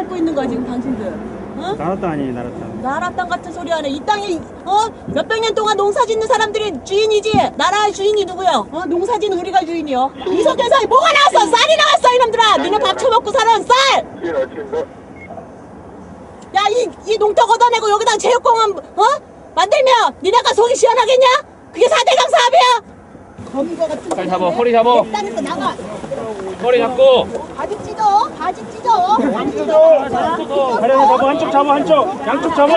짓고 있는 거야 지금 당신들? 어? 나라 땅 아니에요, 나라 땅. 나라 땅 같은 소리 하네. 이 땅이 몇백 년 동안 농사 짓는 사람들이 주인이지. 나라의 주인이 누구요? 농사 짓는 우리가 주인이요. 이 속에서 뭐가 나왔어? 쌀이 나왔어 이놈들아. 니네 밥 처먹고 사는 쌀. 야, 이 농토 걷어내고 여기다 체육공원 만들면 니네가 속이 시원하겠냐? 그게 4대강 사업이야. 거미거 같은 빨리 잡아, 허리 잡아. 땅에서 나가. 허리 잡고. 바지 찢어. 바지 찢어. 안 찢어. 다리 하나 잡아, 한쪽 잡아, 한쪽. 양쪽 잡아.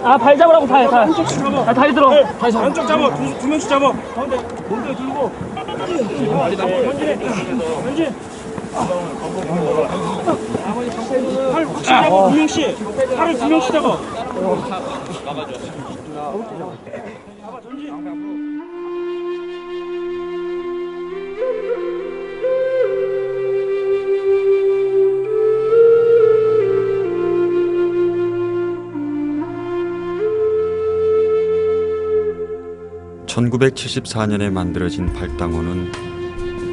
아, 발 잡으라고, 발. 한쪽 잡아. 아, 다리 들어. 다리 잡아. 한쪽 잡아. 두 명씩 잡아. 가운데 몸대 들고. 현진. 팔 확실히 잡아, 두 명씩. 팔을 두 명씩 잡아. 잡아, 전진. (1974년에) 만들어진 팔당호는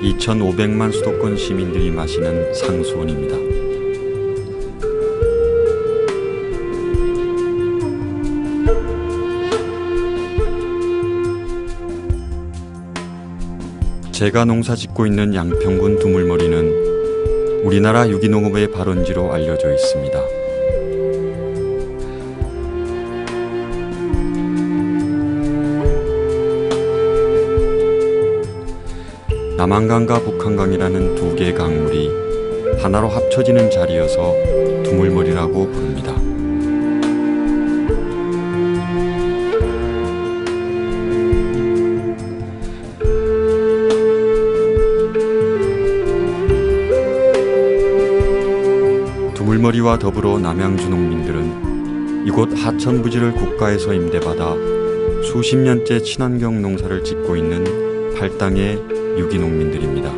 2,500만 수도권 시민들이 마시는 상수원입니다. 제가 농사짓고 있는 양평군 두물머리는 우리나라 유기농업의 발원지로 알려져 있습니다. 남한강과 북한강이라는 두 개의 강물이 하나로 합쳐지는 자리여서 두물머리라고 부릅니다. 두물머리와 더불어 남양주 농민들은 이곳 하천부지를 국가에서 임대받아 수십 년째 친환경 농사를 짓고 있는 팔당의 유기농민들입니다.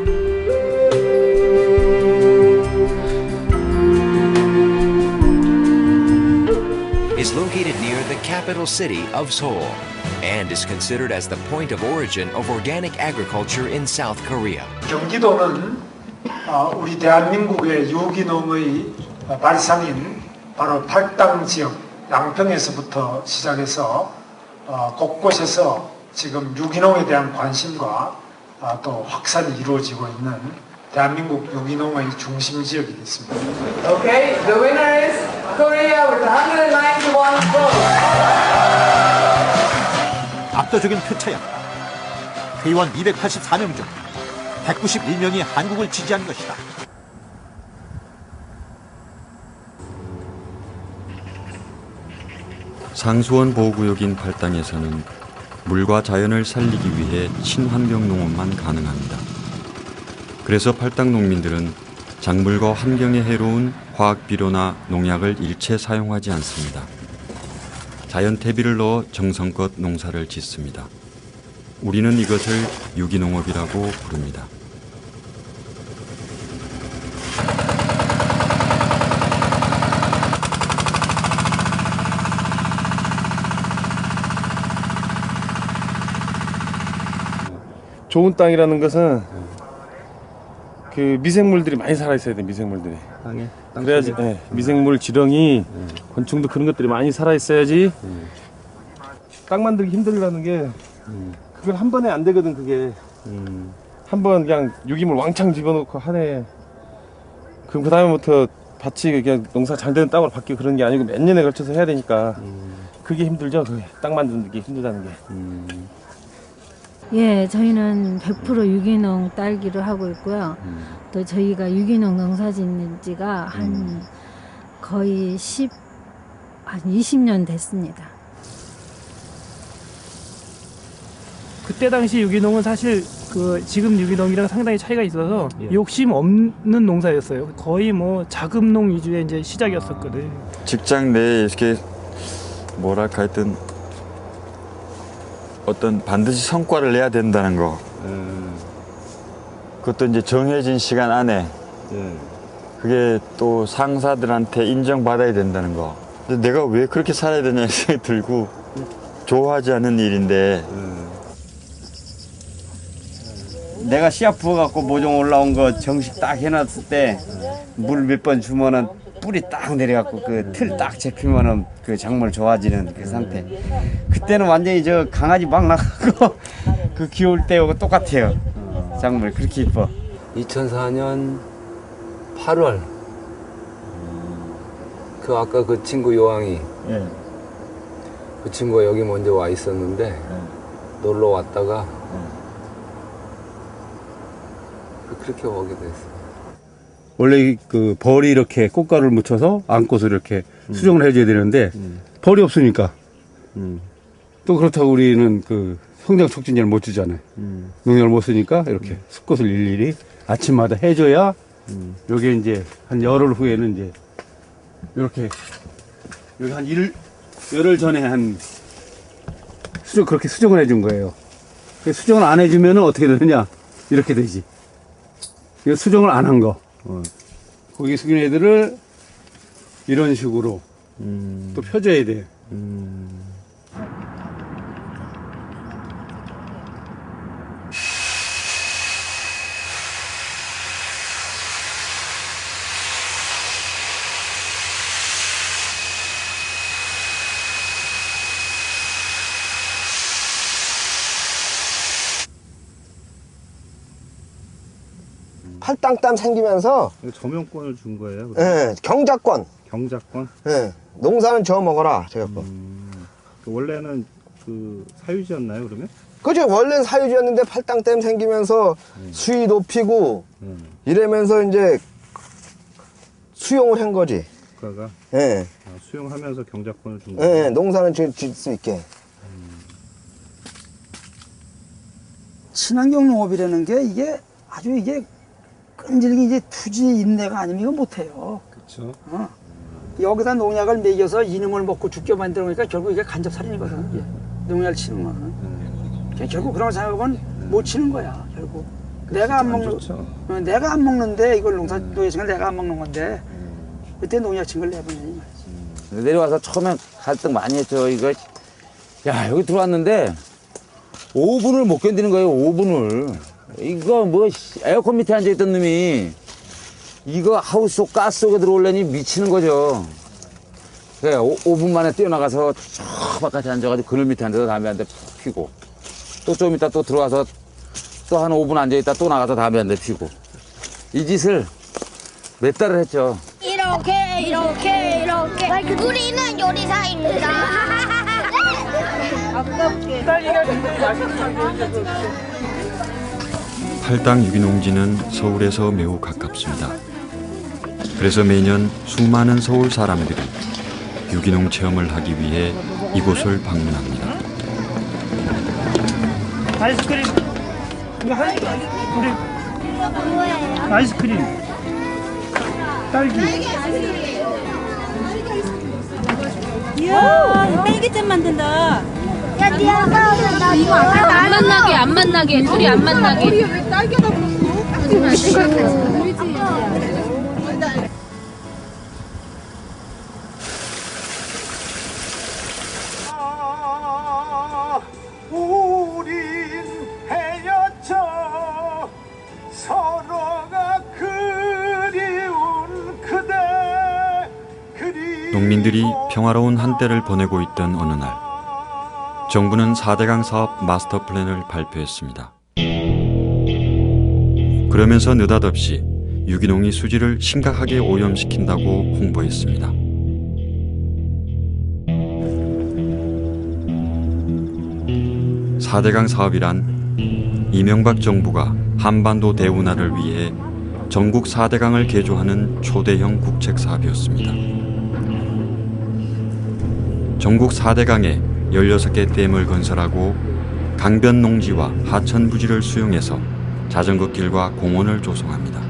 is located near the capital city of Seoul and is considered as the point of origin of organic agriculture in South Korea. 경기도는 우리 대한민국의 유기농의 발상인 바로 팔당 지역 양평에서부터 시작해서 곳곳에서 지금 유기농에 대한 관심과 또 확산이 이루어지고 있는 대한민국 유기농의 중심 지역이 됐습니다. Okay, the winner is Korea with 191 votes. 압도적인 표차야. 회의원 284명 중 191명이 한국을 지지한 것이다. 상수원 보호구역인 팔당에서는 물과 자연을 살리기 위해 친환경 농업만 가능합니다. 그래서 팔당 농민들은 작물과 환경에 해로운 화학 비료나 농약을 일체 사용하지 않습니다. 자연 퇴비를 넣어 정성껏 농사를 짓습니다. 우리는 이것을 유기농업이라고 부릅니다. 좋은 땅이라는 것은 그 미생물들이 많이 살아 있어야 돼. 미생물들이. 땅에 그래야지. 미생물, 지렁이, 곤충도 그런 것들이 많이 살아 있어야지. 땅 만들기 힘들다는 게 그걸 한 번에 안 되거든. 그게 한 번 그냥 유기물 왕창 집어넣고 하네. 그럼 그 다음부터 밭이 그냥 농사 잘 되는 땅으로 바뀌고 그런 게 아니고 몇 년에 걸쳐서 해야 되니까 그게 힘들죠. 그게 땅 만드는 게 힘들다는 게. 예, 저희는 100% 유기농 딸기를 하고 있고요. 또 저희가 유기농 농사 짓는 지가 한 거의 한 20년 됐습니다. 그때 당시 유기농은 사실 지금 유기농이랑 상당히 차이가 있어서 욕심 없는 농사였어요. 거의 뭐 자급농 위주의 이제 시작이었었거든. 직장 내에 이렇게 뭐랄까 하여튼 어떤 반드시 성과를 내야 된다는 거. 그것도 이제 정해진 시간 안에 그게 또 상사들한테 인정받아야 된다는 거. 근데 내가 왜 그렇게 살아야 되냐는 생각이 들고 좋아하지 않은 일인데 내가 씨앗 부어갖고 모종 올라온 거 정식 딱 해놨을 때 물 몇 번 주면은 뿌리 딱 내려갖고 그 틀 딱 잡히면은 그 작물 좋아지는 그 상태. 그때는 완전히 저 강아지 막 나가고 그 귀여울 때하고 똑같아요. 작물 그렇게 이뻐. 2004년 8월 그 아까 그 친구 요왕이 그 친구가 여기 먼저 와 있었는데 놀러 왔다가 그렇게 오게 됐어요. 원래 그 벌이 이렇게 꽃가루를 묻혀서 안꽃을 이렇게 수정을 해줘야 되는데 벌이 없으니까 또 그렇다고 우리는 그 성장 촉진제를 못 주잖아요. 농약을 못 쓰니까 이렇게 숲꽃을 일일이 아침마다 해줘야 요게 이제 한 열흘 후에는 이제 이렇게 여기 한 열흘 전에 한 그렇게 수정을 해준 거예요. 수정을 안 해주면 어떻게 되느냐 이렇게 되지. 이거 수정을 안 한 거. 거기 숙인 애들을 이런 식으로 또 펴줘야 돼. 팔당댐 생기면서 조명권을 준 거예요? 예, 경작권. 경작권? 예, 농사는 저 먹어라. 제가 원래는 그 사유지였나요, 그러면? 그죠. 원래는 사유지였는데 팔당댐 생기면서 수위 높이고 이러면서 이제 수용을 한 거지. 국가가? 예. 수용하면서 경작권을 준 거예요? 예, 농사는 질 수 있게. 친환경 농업이라는 게 이게 아주 이게 끈질기 이제 투지 인내가 아니면 이거 못해요. 그렇죠. 여기다 농약을 먹여서 이놈을 먹고 죽게 만드는 거니까 결국 이게 간접살인이거든. 이게. 농약을 치는 거는. 결국 그런 걸 생각하면 못 치는 거야. 결국. 내가 안 먹는. 내가 안 먹는데 이걸 농사노예식을 내가 안 먹는 건데 그때 농약 친 걸 내보내니 말이지. 내려와서 처음엔 갈등 많이 했죠. 이거 야 여기 들어왔는데 5분을 못 견디는 거예요. 5분을. 이거 뭐 에어컨 밑에 앉아있던 놈이 이거 하우스 속 가스 속에 들어오려니 미치는 거죠. 그래 5분 만에 뛰어나가서 저 바깥에 앉아가지고 그늘 밑에 앉아서 담배 한 대 피고 또 좀 이따 또 들어와서 또 한 5분 앉아있다 또 나가서 담배 한 대 피고 이 짓을 몇 달을 했죠. 이렇게 우리는 요리사입니다. 아깝게 팔당 유기농지는 서울에서 매우 가깝습니다. 그래서 매년 수많은 서울 사람들이 유기농 체험을 하기 위해 이곳을 방문합니다. 아이스크림. 이거 우리 아이스크림. 딸기. 이야, 딸기잼 만든다. 야, 니아가 이거 안 만나게 둘이 안 만나게. 우리 왜 딸기에다 우린 헤어져 서로가 그리운 그대 농민들이 평화로운 한때를 보내고 있던 어느 날 정부는 4대강 사업 마스터 플랜을 발표했습니다. 그러면서 느닷없이 유기농이 수질을 심각하게 오염시킨다고 홍보했습니다. (4대강) 사업이란 이명박 정부가 한반도 대운하를 위해 전국 4대강을 개조하는 초대형 국책 사업이었습니다. 전국 4대강에 16개 댐을 건설하고 강변 농지와 하천 부지를 수용해서 자전거 길과 공원을 조성합니다.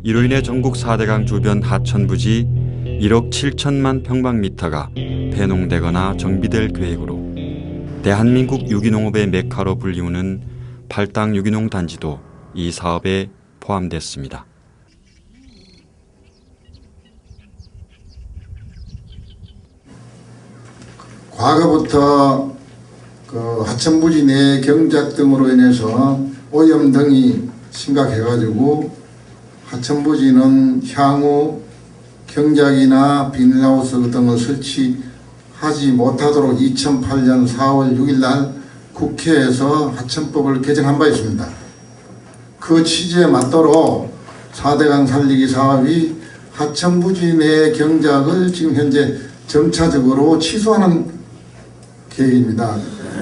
이로 인해 전국 4대강 주변 하천 부지 1억 7천만 평방미터가 폐농되거나 정비될 계획으로 대한민국 유기농업의 메카로 불리우는 팔당 유기농 단지도 이 사업에 포함됐습니다. 과거부터 그 하천부지 내 경작 등으로 인해서 오염 등이 심각해가지고 하천부지는 향후 경작이나 비닐하우스 등을 설치하지 못하도록 2008년 4월 6일 날 국회에서 하천법을 개정한 바 있습니다. 그 취지에 맞도록 4대강 살리기 사업이 하천부지 내 경작을 지금 현재 점차적으로 취소하는 계획입니다.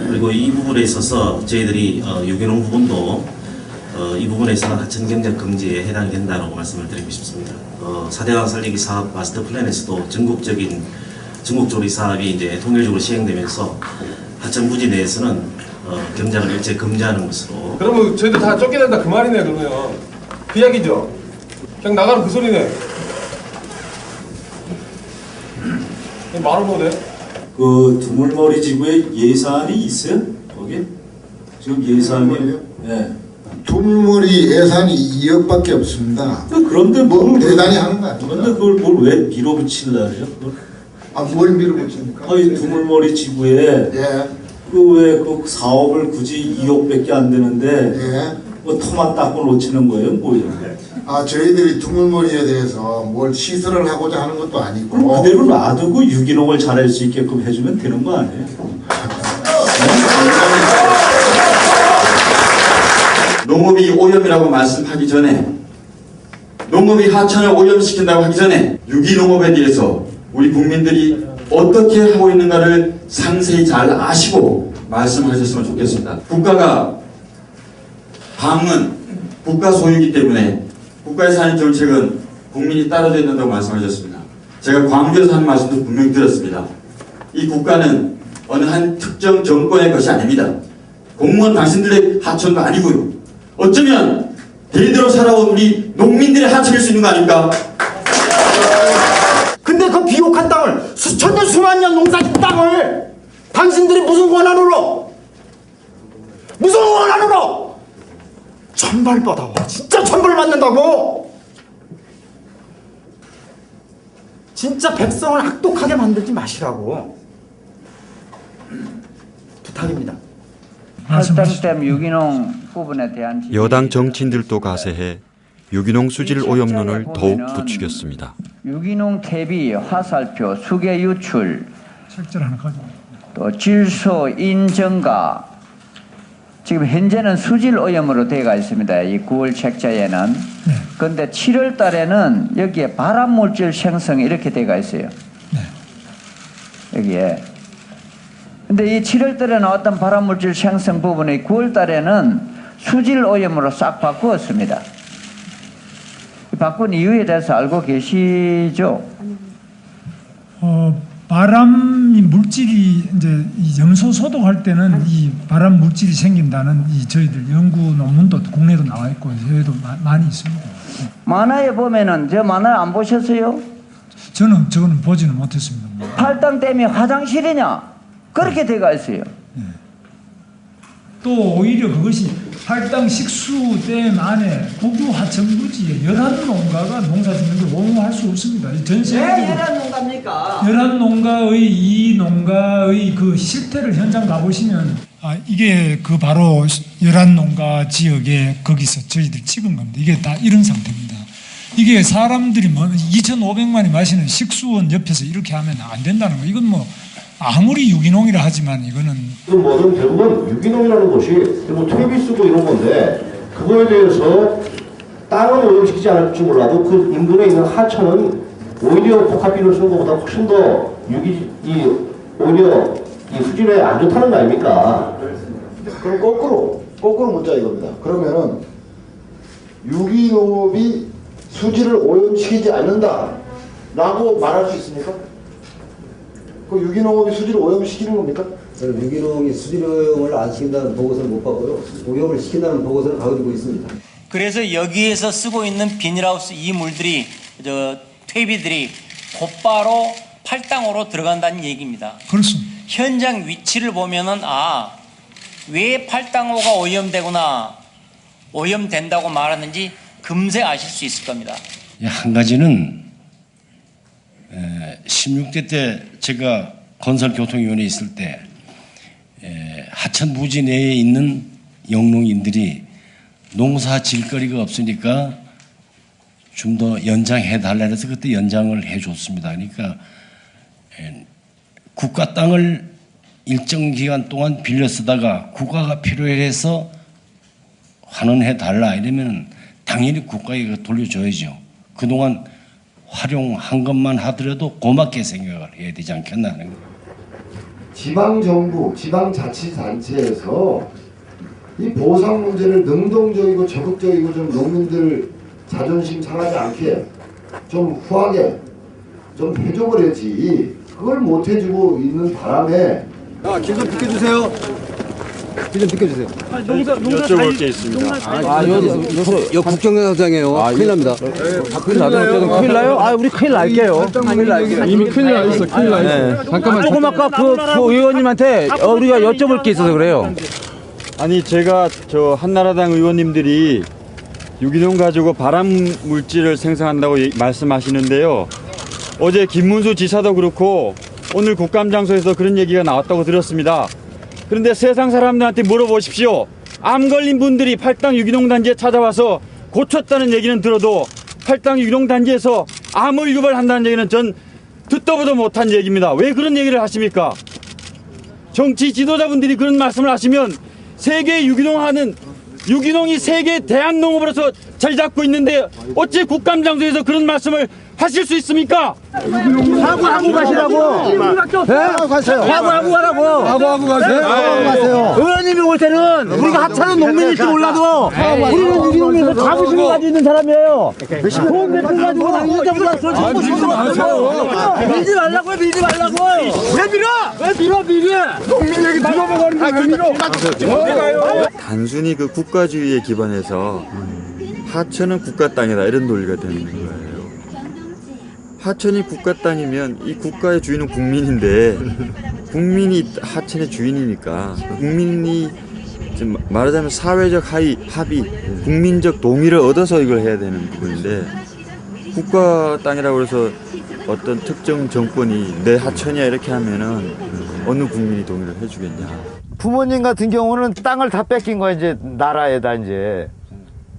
그리고 이 부분에 있어서 저희들이 유기농 부분도 이 부분에 있어서는 하천 경작 금지에 해당이 된다고 말씀을 드리고 싶습니다. 4대강 살리기 사업 마스터 플랜에서도 전국적인 전국조리 사업이 이제 통일적으로 시행되면서 하천 부지 내에서는 경작을 일체 금지하는 것으로. 그러면 저희들 다 쫓겨낸다 그 말이네. 그러면 그 이야기죠. 그냥 나가는 그 소리네. 말을 못해. 그 두물머리 지구에 예산이 있어요? 거기? 지금 예산이 네. 두물머리 예산이 2억밖에 없습니다. 그런데 뭐 대단히 하는 거 아닙니까? 그런데 그걸 뭘 왜 밀어붙이려 그래요? 뭘 밀어붙입니까? 아니 두물머리 지구에 그 왜 그 사업을 굳이 2억밖에 안 되는데 뭐 터만 닦고 놓치는 거예요? 뭐예요? 저희들이 두물머리에 대해서 뭘 시설을 하고자 하는 것도 아니고 그럼 그대로 놔두고 유기농을 잘할 수 있게끔 해주면 되는 거 아니에요? 농업이 오염이라고 말씀하기 전에, 농업이 하천을 오염시킨다고 하기 전에 유기농업에 대해서 우리 국민들이 어떻게 하고 있는가를 상세히 잘 아시고 말씀하셨으면 좋겠습니다. 국가가 방은 국가 소유이기 때문에 국가에서 하는 정책은 국민이 따라줘야 된다고 말씀하셨습니다. 제가 광주에서 하는 말씀도 분명히 드렸습니다. 이 국가는 어느 한 특정 정권의 것이 아닙니다. 공무원 당신들의 하천도 아니고요. 어쩌면 대대로 살아온 우리 농민들의 하천일 수 있는 거 아닙니까? 근데 그 비옥한 땅을 수천 년 수만 년 농사진 땅을 당신들이 무슨 권한으로 천벌 받아와. 진짜 천벌 받는다고. 진짜 백성을 악독하게 만들지 마시라고 부탁입니다. 팔당댐 유기농 부분에 대한 여당 정치인들도 가세해 유기농 수질 오염론을 더욱 부추겼습니다. 유기농 퇴비, 화살표, 수계 유출, 또 질소 인증가. 지금 현재는 수질 오염으로 되어 있습니다. 이 9월 책자에는. 그런데 7월 달에는 여기에 발암물질 생성이 이렇게 되어 있어요. 여기에. 근데 이 7월 달에 나왔던 발암물질 생성 부분이 9월 달에는 수질 오염으로 싹 바꾸었습니다. 바꾼 이유에 대해서 알고 계시죠? 발암 물질이 이제 이 염소 소독할 때는 이 발암 물질이 생긴다는 이 저희들 연구 논문도 국내도 나와 있고 해외도 많이 있습니다. 만화에 보면은 저 만화 안 보셨어요? 저는 보지는 못했습니다. 팔당댐이 화장실이냐? 그렇게 돼가 있어요. 또 오히려 그것이 팔당 식수댐 안에 국유 하천부지에 열한 농가가 농사짓는 걸 옹호할 수 없습니다. 전 세계적으로 왜 열한 농가입니까? 열한 농가의 이 농가의 그 실태를 현장 가보시면 이게 그 바로 열한 농가 지역에 거기서 저희들이 찍은 겁니다. 이게 다 이런 상태입니다. 이게 사람들이 뭐 2,500만이 마시는 식수원 옆에서 이렇게 하면 안 된다는 거. 이건 뭐 아무리 유기농이라 하지만 이거는 뭐든 대부분 유기농이라는 것이 뭐 퇴비 쓰고 이런 건데 그거에 대해서 땅은 오염시키지 않을지 몰라도 그 인근에 있는 하천은 오히려 복합비를 쓰는 것보다 훨씬 더 오히려 이 수질에 안 좋다는 거 아닙니까? 그럼 거꾸로 묻자 이겁니다. 그러면은 유기농업이 수질을 오염시키지 않는다라고 말할 수 있습니까? 그 유기농업이 수질을 오염시키는 겁니까? 저는 유기농이 수질 오염을 안 시킨다는 보고서는 못 봤고요. 오염을 시킨다는 보고서는 가지고 있습니다. 그래서 여기에서 쓰고 있는 비닐하우스 이 물들이 퇴비들이 곧바로 팔당으로 들어간다는 얘기입니다. 그렇습니다. 현장 위치를 보면은 왜 팔당호가 오염되거나 오염된다고 말하는지 금세 아실 수 있을 겁니다. 한 가지는 16대 때 제가 건설교통위원회에 있을 때 하천 부지 내에 있는 영농인들이 농사 질 거리가 없으니까 좀 더 연장해 달라 해서 그때 연장을 해 줬습니다. 그러니까 국가 땅을 일정 기간 동안 빌려 쓰다가 국가가 필요해서 환원해 달라 이러면 당연히 국가에 돌려줘야죠. 그동안 활용한 것만 하더라도 고맙게 생각을 해야 되지 않겠나 하는 거예요. 지방정부, 지방자치단체에서 이 보상 문제를 능동적이고 적극적이고 좀 농민들 자존심 상하지 않게 좀 후하게 좀 해줘버렸지. 그걸 못 해주고 있는 바람에 길 좀 비켜주세요. 길 좀 비켜주세요. 여쭤볼 게 있습니다. 여 국정감사장이에요. 큰일 납니다. 큰일 나요? 큰일 나요? 아, 우리 큰일 날게요. 이미 큰일 나 있어. 큰일 나 있어. 잠깐만. 조금 아까 그 의원님한테 우리가 여쭤볼 게 있어서 그래요. 아니 제가 저 한나라당 의원님들이 유기농 가지고 발암 물질을 생성한다고 말씀하시는데요. 어제 김문수 지사도 그렇고 오늘 국감장소에서 그런 얘기가 나왔다고 들었습니다. 그런데 세상 사람들한테 물어보십시오. 암 걸린 분들이 팔당 유기농 단지에 찾아와서 고쳤다는 얘기는 들어도 팔당 유기농 단지에서 암을 유발한다는 얘기는 전 듣도 보도 못한 얘기입니다. 왜 그런 얘기를 하십니까? 정치 지도자분들이 그런 말씀을 하시면 세계 유기농이 세계 대한농업으로서 자리 잡고 있는데 어째 국감장소에서 그런 말씀을 하실 수 있습니까? 사과하고 가시라고. 네? 사과하고 가라고. 사과하고 가세요. 의원님이 올 때는 우리가 하찮은 농민일지 몰라도 우리는 유기농에서 자부심을 가지고 있는 사람이에요. 좋은 대표 가지고 다니는 자보다 더 밀지 말라고요. 밀지 말라고. 왜 밀어. 농민 얘기 누가 먹어는 거야. 왜 밀어. 단순히 그 국가주의에 기반해서 하천은 국가 땅이다 이런 논리가 되는 거예요. 하천이 국가 땅이면 이 국가의 주인은 국민인데 국민이 하천의 주인이니까 국민이 지금 말하자면 사회적 합의, 국민적 동의를 얻어서 이걸 해야 되는 부분인데 국가 땅이라고 해서 어떤 특정 정권이 내 하천이야 이렇게 하면은 어느 국민이 동의를 해주겠냐. 부모님 같은 경우는 땅을 다 뺏긴 거야 이제 나라에다 이제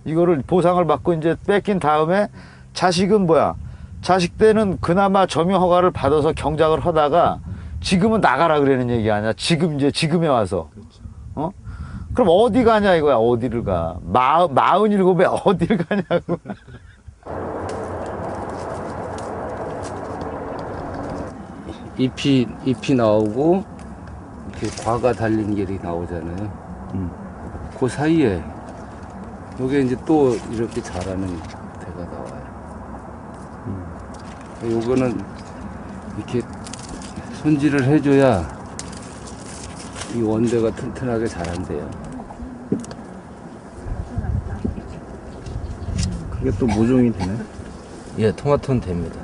이거를 보상을 받고 이제 뺏긴 다음에 자식은 뭐야? 자식 때는 그나마 점유 허가를 받아서 경작을 하다가 지금은 나가라 그러는 얘기 아니야. 지금에 와서. 어? 그럼 어디 가냐 이거야. 어디를 가. 47에 어디를 가냐고. 잎이 나오고 이렇게 과가 달린 게이 나오잖아요. 그 사이에 여기 이제 또 이렇게 자라는 대가 나와요. 요거는 이렇게 손질을 해줘야 이 원대가 튼튼하게 자란대요. 그게 또 모종이 되네? 예, 토마토는 됩니다.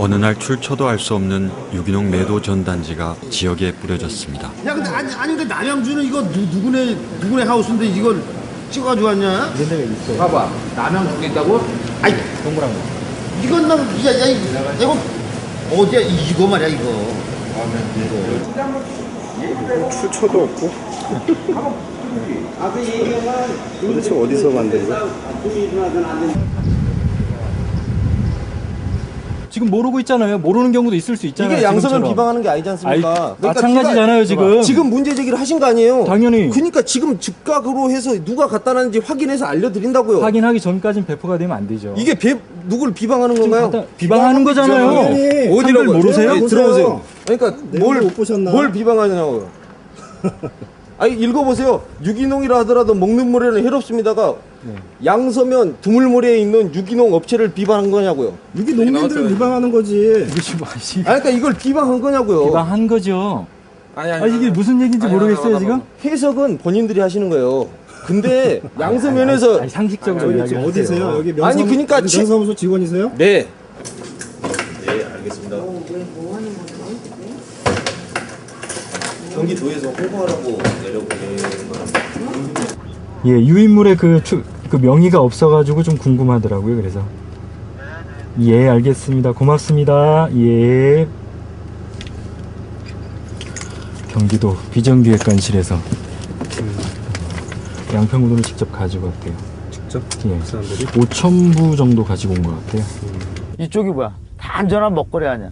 어느 날 출처도 알 수 없는 유기농 매도 전단지가 지역에 뿌려졌습니다. 야 근데 아니 근데 남양주는 이거 누구네 하우스인데 이걸 찍어가지고 왔냐? 이런 데가 있어요. 봐봐. 남양주에 있다고? 아이 동그란 거. 이건 이거 어디야 이거 말이야 이거. 출처도 없고. 도대체 어디서 만든 거야? 지금 모르고 있잖아요. 모르는 경우도 있을 수 있잖아요. 이게 양서면 지금처럼. 비방하는 게 아니지 않습니까? 그러니까 마찬가지잖아요, 지금. 지금 문제 제기를 하신 거 아니에요? 당연히. 그러니까 지금 즉각으로 해서 누가 갖다 놨는지 확인해서 알려드린다고요. 확인하기 전까지는 배포가 되면 안 되죠. 이게 누굴 비방하는 건가요? 비방하는 거잖아요. 어디라고 모르세요? 네, 들어보세요. 그러니까 못 보셨나? 뭘 비방하냐고. 아니 읽어보세요. 유기농이라 하더라도 먹는 모래는 해롭습니다가 양서면 드물모래에 있는 유기농 업체를 비방한 거냐고요. 유기농민들을 비방하는 거지. 그러니까 이걸 비방한 거냐고요. 비방한 거죠. 아니 이게 무슨 얘기인지 모르겠어요 지금? 해석은 본인들이 하시는 거예요. 근데 양서면에서 상식적으로 이야기하세요. 어디세요? 여기 명사무소, 아니 그러니까 명사무소 직원이세요? 네. 네 알겠습니다. 경기도에서 홍보하라고 내려보낸 거랍니다. 예, 유인물의 그 명의가 없어가지고 좀 궁금하더라고요. 그래서 예, 알겠습니다. 고맙습니다. 예. 경기도 비정기획관실에서 양평군을 직접 가지고 왔대요. 직접? 예. 5,000부 정도 가지고 온 것 같아요. 이쪽이 뭐야? 다 안전한 먹거리 아니야.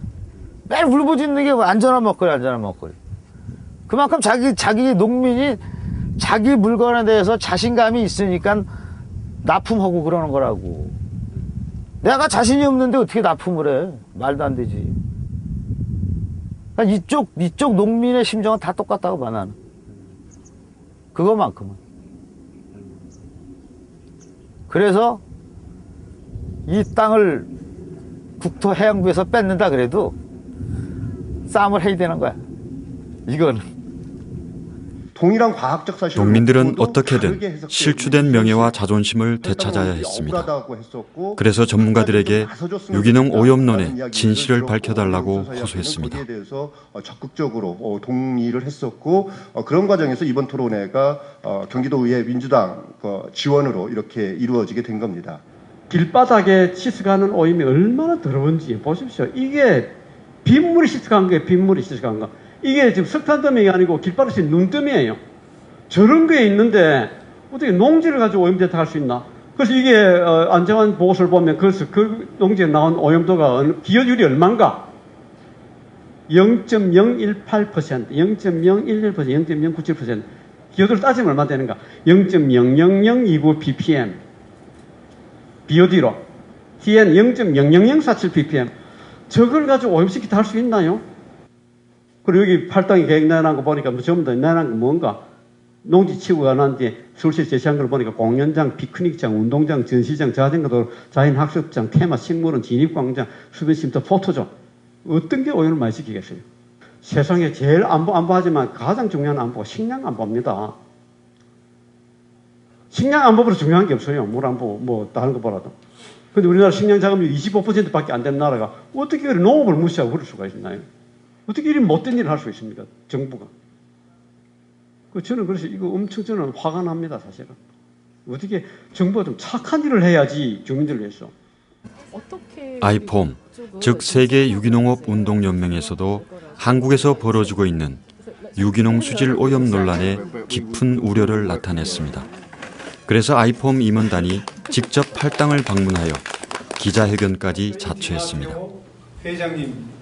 매일 울부짖는 게 안전한 먹거리, 안전한 먹거리. 그만큼 자기 농민이 자기 물건에 대해서 자신감이 있으니까 납품하고 그러는 거라고. 내가 자신이 없는데 어떻게 납품을 해? 말도 안 되지. 그러니까 이쪽 농민의 심정은 다 똑같다고 봐, 나는. 그거만큼은. 그래서 이 땅을 국토해양부에서 뺏는다 그래도 싸움을 해야 되는 거야. 이거는. 동일한 과학적 사실 농민들은 어떻게든 실추된 명예와 자존심을 되찾아야 했습니다. 그래서 전문가들에게 유기농 오염론의 진실을 밝혀달라고 호소했습니다. 거기에 대해서 적극적으로 동의를 했었고 그런 과정에서 이번 토론회가 경기도의회 민주당 지원으로 이렇게 이루어지게 된 겁니다. 길바닥에 씻어가는 오염이 얼마나 더러운지 보십시오. 이게 빗물이 씻어간 거예요. 빗물이 씻어간 거. 이게 지금 석탄더미가 아니고 길바닥이 눈더미예요. 저런 게 있는데 어떻게 농지를 가지고 오염됐다 할 수 있나? 그래서 이게 안정환 보고서를 보면 그래서 그 농지에 나온 오염도가 기여율이 얼마인가? 0.018%, 0.011%, 0.097%. 기여도를 따지면 얼마 되는가? 0.00029 ppm. BOD로. TN 0.00047 ppm. 저걸 가지고 오염시키다 할 수 있나요? 그리고 여기 팔당이 계획 내놓은 거 보니까 뭐 전부 다 내놓은 거 뭔가? 농지 치고 가는 뒤에 서울시 제시한 걸 보니까 공연장, 피크닉장, 운동장, 전시장, 자전거도, 자연학습장, 테마, 식물원, 진입광장, 수변쉼터, 포토존. 어떤 게 오염을 많이 시키겠어요? 세상에 제일 안보하지만 가장 중요한 안보가 식량 안보입니다. 식량 안보보다 중요한 게 없어요. 물 안보, 뭐 다른 것보다도. 근데 우리나라 식량 자금률 25%밖에 안 되는 나라가 어떻게 농업을 무시하고 그럴 수가 있나요? 어떻게 이런 못된 일을 할 수 있습니까? 정부가. 저는 그래서 이거 엄청 저는 화가 납니다, 사실은. 어떻게 정부가 좀 착한 일을 해야지 주민들을 위해서. 아이폼, 즉 세계 유기농업 운동연맹에서도 한국에서 벌어지고 있는 유기농 수질 오염 논란에 깊은 우려를 나타냈습니다. 그래서 아이폼 임원단이 직접 팔당을 방문하여 기자회견까지 자초했습니다. 회장님.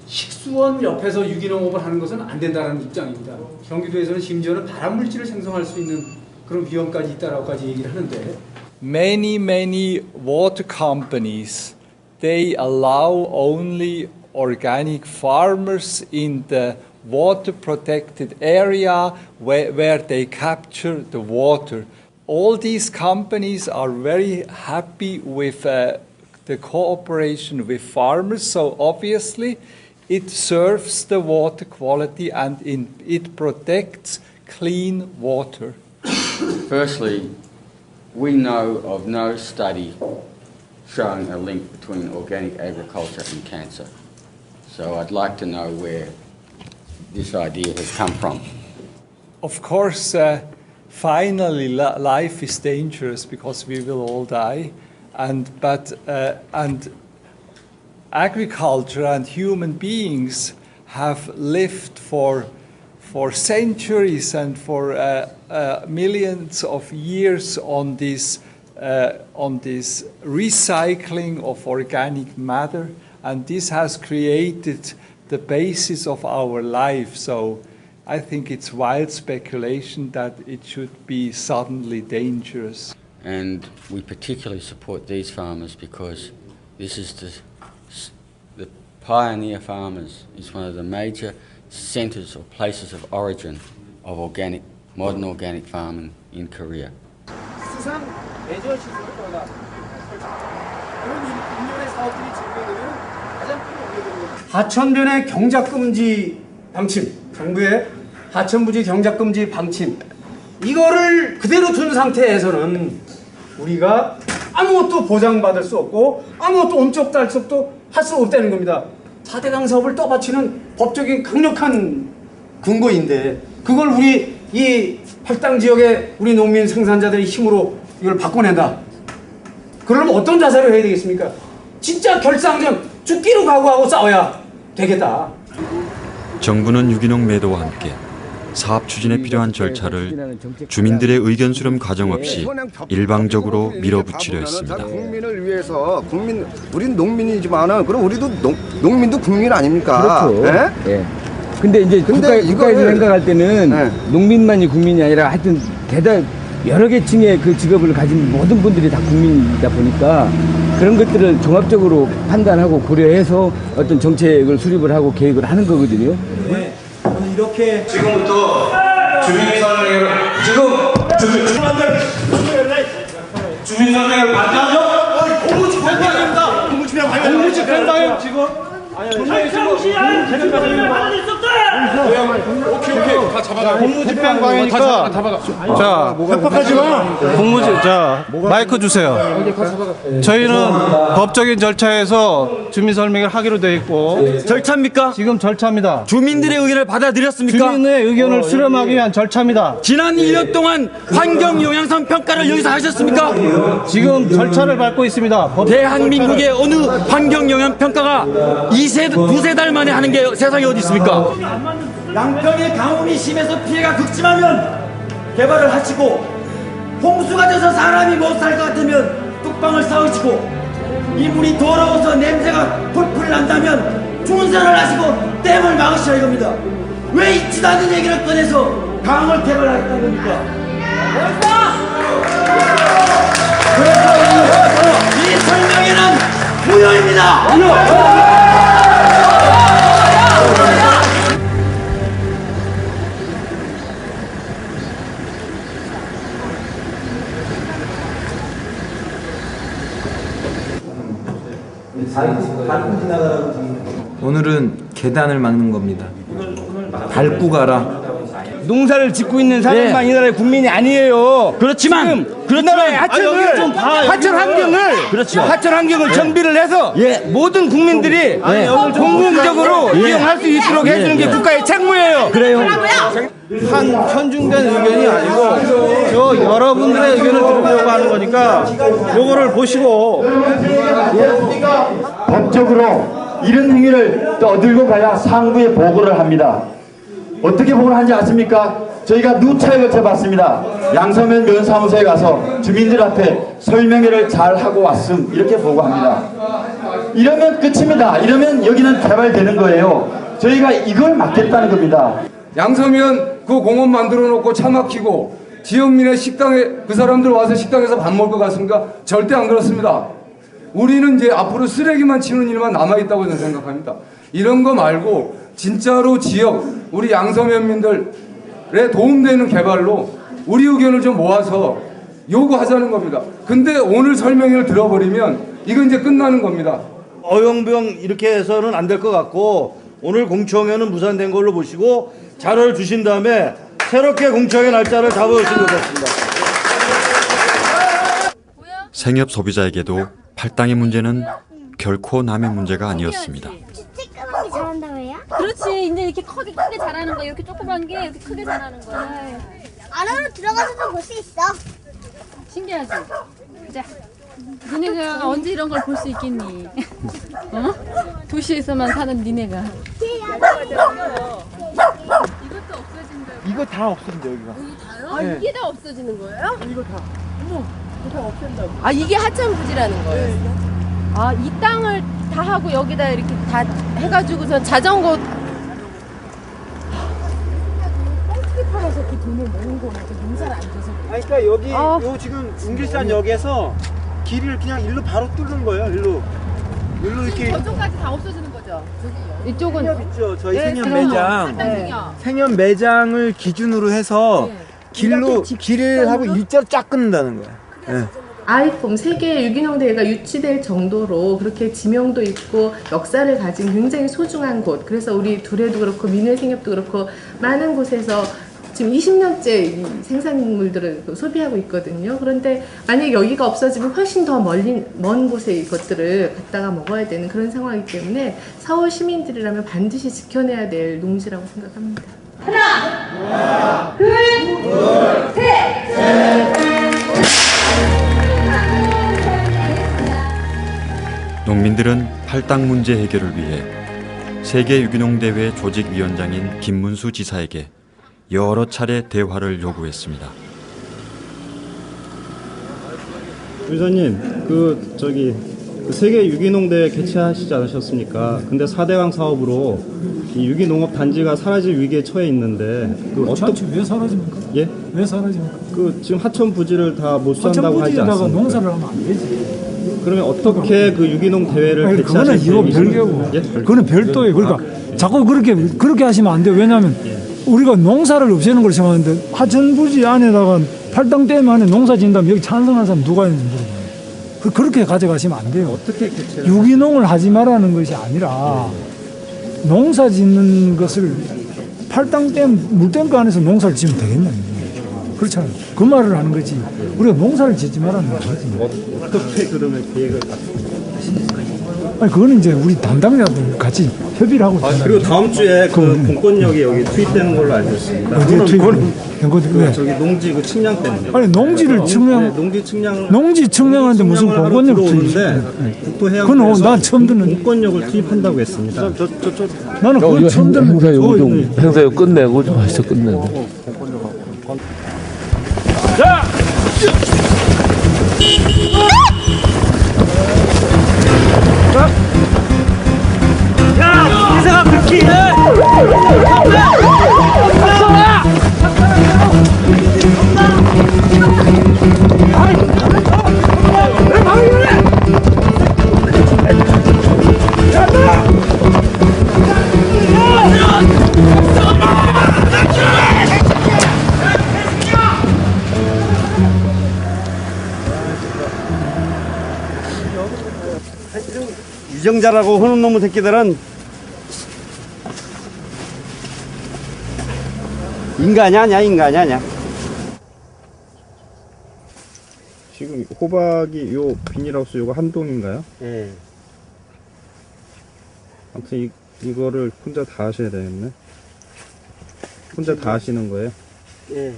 식수원 옆에서 유기농업을 하는 것은 안 된다는 입장입니다. 경기도에서는 심지어는 발암물질을 생성할 수 있는 그런 위험까지 있다라고까지 얘기를 하는데. Many water companies, they allow only organic farmers in the water protected area where they capture the water. All these companies are very happy with the cooperation with farmers, so obviously it serves the water quality and it protects clean water. Firstly, we know of no study showing a link between organic agriculture and cancer. So I'd like to know where this idea has come from. Of course, finally life is dangerous because we will all die. And agriculture and human beings have lived for centuries and for millions of years on this recycling of organic matter, and this has created the basis of our life. So I think it's wild speculation that it should be suddenly dangerous. And we particularly support these farmers because this is the pioneer farmers. It's one of the major centres or places of origin of modern organic farming in Korea. 수산 매저 시설을 이런 인연의 사업들이 진행되면 가장 큰 하천변의 경작금지 방침, 정부의 하천부지 경작금지 방침, 이거를 그대로 둔 상태에서는 우리가 아무것도 보장받을 수 없고 아무것도 엄격달속도 할 수 없다는 겁니다. 4대강 사업을 떠받치는 법적인 강력한 근거인데 그걸 우리 이 팔당 지역의 우리 농민 생산자들의 힘으로 이걸 바꿔낸다. 그러려면 어떤 자세를 해야 되겠습니까? 진짜 결상전 죽기로 각오하고 싸워야 되겠다. 정부는 유기농 매도와 함께 사업 추진에 필요한 절차를 주민들의 의견 수렴 과정 없이 일방적으로 밀어붙이려 했습니다. 국민을 위해서 우린 농민이지만은 그럼 우리도 농민도 국민 아닙니까? 그렇죠. 예? 예. 근데 이제 국가에서 생각할 때는 농민만이 국민이 아니라 하여튼 대단 여러 계층의 그 직업을 가진 모든 분들이 다 국민이다 보니까 그런 것들을 종합적으로 판단하고 고려해서 어떤 정책을 수립을 하고 계획을 하는 거거든요. 네. 이렇게 지금부터 주민설명회를 주민설명회를 반대하죠? 공무집행방해입니다. 공무집행방해 지금. 오케이 다 잡아가. 공무집행방해니까 자 협박하지 마. 자 마이크 주세요. 저희는 법적인 절차에서 주민설명을 하기로 돼 있고. 절차입니까? 지금 절차입니다. 주민들의 의견을 받아들였습니까? 주민의 의견을 수렴하기 위한 절차입니다. 지난 1년 동안 환경 영향성 평가를 여기서 하셨습니까? 지금 절차를 밟고 있습니다. 대한민국의 어느 환경 영향 평가가 두세 달 만에 하는 게 세상에 어디 있습니까? 양평의 가뭄이 심해서 피해가 극심하면 개발을 하시고 홍수가 져서 사람이 못 살 것 같으면 뚝방을 쌓으시고 이 물이 더러워서 냄새가 풀풀 난다면 중선을 하시고 댐을 막으시라 이겁니다. 왜 있지도 않는 얘기를 꺼내서 강을 개발하겠다는 겁니까? 그래서 이 설명회는 무효입니다. 오늘은 계단을 막는 겁니다. 밟고 가라. 농사를 짓고 있는 사람만 이 나라의 국민이 아니에요. 그렇지만 이 나라의 하천 환경을 정비를 해서 모든 국민들이 공공적으로 이용할 수 있도록 해주는 게 국가의 책무예요. 그래요. 한 편중된 의견이 아니고 저 여러분들의 의견을 들으려고 하는 거니까 요거를 보시고 법적으로 이런 행위를 떠들고 가야 상부에 보고를 합니다. 어떻게 보고를 하는지 아십니까? 저희가 누차에 거쳐봤습니다. 양서면 면사무소에 가서 주민들 앞에 설명회를 잘 하고 왔음 이렇게 보고합니다. 이러면 끝입니다. 이러면 여기는 개발되는 거예요. 저희가 이걸 막겠다는 겁니다. 양서면 그 공원 만들어 놓고 차 막히고 지역민의 식당에 그 사람들 와서 식당에서 밥 먹을 것 같습니까? 절대 안 그렇습니다. 우리는 이제 앞으로 쓰레기만 치우는 일만 남아있다고 저는 생각합니다. 이런 거 말고 진짜로 지역 우리 양서면민들에 도움되는 개발로 우리 의견을 좀 모아서 요구하자는 겁니다. 근데 오늘 설명회를 들어버리면 이건 이제 끝나는 겁니다. 어용병 이렇게 해서는 안 될 것 같고 오늘 공청회는 무산된 걸로 보시고 자료를 주신 다음에 새롭게 공청회 날짜를 잡아주시면 좋겠습니다. 생협 소비자에게도 팔당의 문제는 결코 남의 문제가 아니었습니다. 쬐끄맣게 자란다고 해요? 그렇지. 이제 이렇게 크게 자라는 거야. 이렇게 조그만 게 이렇게 크게 자라는 거야. 안으로 들어가서도 볼 수 있어. 신기하지? 자, 니네가 언제 이런 걸 볼 수 있겠니? 어? 도시에서만 사는 니네가. 이것도 없어진다고. 이거 다 없어진다 여기가. 아, 이게 다 없어지는 거예요? 이거 다. 어머, 이거 다 없앤다고. 아, 이게 하천 부지라는 거예요? 아, 이 땅을 다 하고 여기다 이렇게 다 해가지고선 자전거 뻥튀기 팔아서 그 돈을 모은 거는 농사를 안 줘서. 아니, 그러니까 여기 요 지금 웅길산역에서 길을 그냥 일로 바로 뚫는 거예요. 일로 이렇게. 저쪽까지 다 없어지는 거죠? 저기요. 이쪽은 생협 있죠. 저희 네, 생협 그럼요. 매장. 네. 생협 매장을 기준으로 해서 길을 하고 일자로 쫙 끊는다는 거야. 네. 아이폼 세계 유기농 대회가 유치될 정도로 그렇게 지명도 있고 역사를 가진 굉장히 소중한 곳. 그래서 우리 둘에도 그렇고 민회 생협도 그렇고 많은 곳에서 지금 20년째 이 생산물들을 소비하고 있거든요. 그런데 만약에 여기가 없어지면 훨씬 더 먼 곳에 이것들을 갖다가 먹어야 되는 그런 상황이기 때문에 서울 시민들이라면 반드시 지켜내야 될 농지라고 생각합니다. 하나, 둘, 셋! 농민들은 팔당 문제 해결을 위해 세계 유기농 대회 조직위원장인 김문수 지사에게 여러 차례 대화를 요구했습니다. 의사님, 세계 유기농 대회 개최하시지 않으셨습니까? 근데 4대강 사업으로 이 유기농업 단지가 사라질 위기에 처해 있는데 어떻게 왜 사라집니까? 예? 왜 사라집니까? 지금 하천 부지를 다 못 산다고 하지 하천 부지에다가 않습니까? 농사를 하면 안 되지. 그러면 어떻게 그 유기농 대회를 개최하실 그거는 이거 별개고. 예? 그거는 별도예요. 그러니까 자꾸 그렇게 하시면 안 돼요. 왜냐하면 우리가 농사를 없애는 걸 생각하는데 하천 부지 안에다가 팔당댐 안에 농사 짓는다면 여기 찬성하는 사람 누가 있는지 물어봐요. 그렇게 가져가시면 안 돼요. 어떻게 개최를 유기농을 하지 말라는 것이 아니라 농사 짓는 것을 팔당댐 물댐 안에서 농사를 지으면 되겠냐. 그렇잖아요. 그 말을 하는 거지. 우리가 농사를 짓지 말라는 거지. 어떻게 그러면 계획을 하십니까? 아니 그거는 이제 우리 담당자들 같이 협의를 하고. 그리고 다음 주에 그 공권력이 여기 투입되는 걸로 알고 있습니다. 어디에 투입을? 저기 농지 그 측량 때문에. 아니 농지를 측량. 농지 측량하는데 무슨 공권력 투입인데? 국토해양부에서 난 처음 듣는. 공권력을 투입한다고 했습니다. 나는 그건 처음 듣는. 행사 요구 좀 행사 요구 끝내고 좀 하시죠. 끝내고. 자. 야, 이사가 그렇게 이정자라고 흐는 놈의 새끼들은 인간이 아니야. 지금 호박이 요 비닐하우스 요거 한 동인가요? 예. 아무튼 이거를 혼자 다 하셔야 되겠네. 혼자 다 하시는 거예요? 예.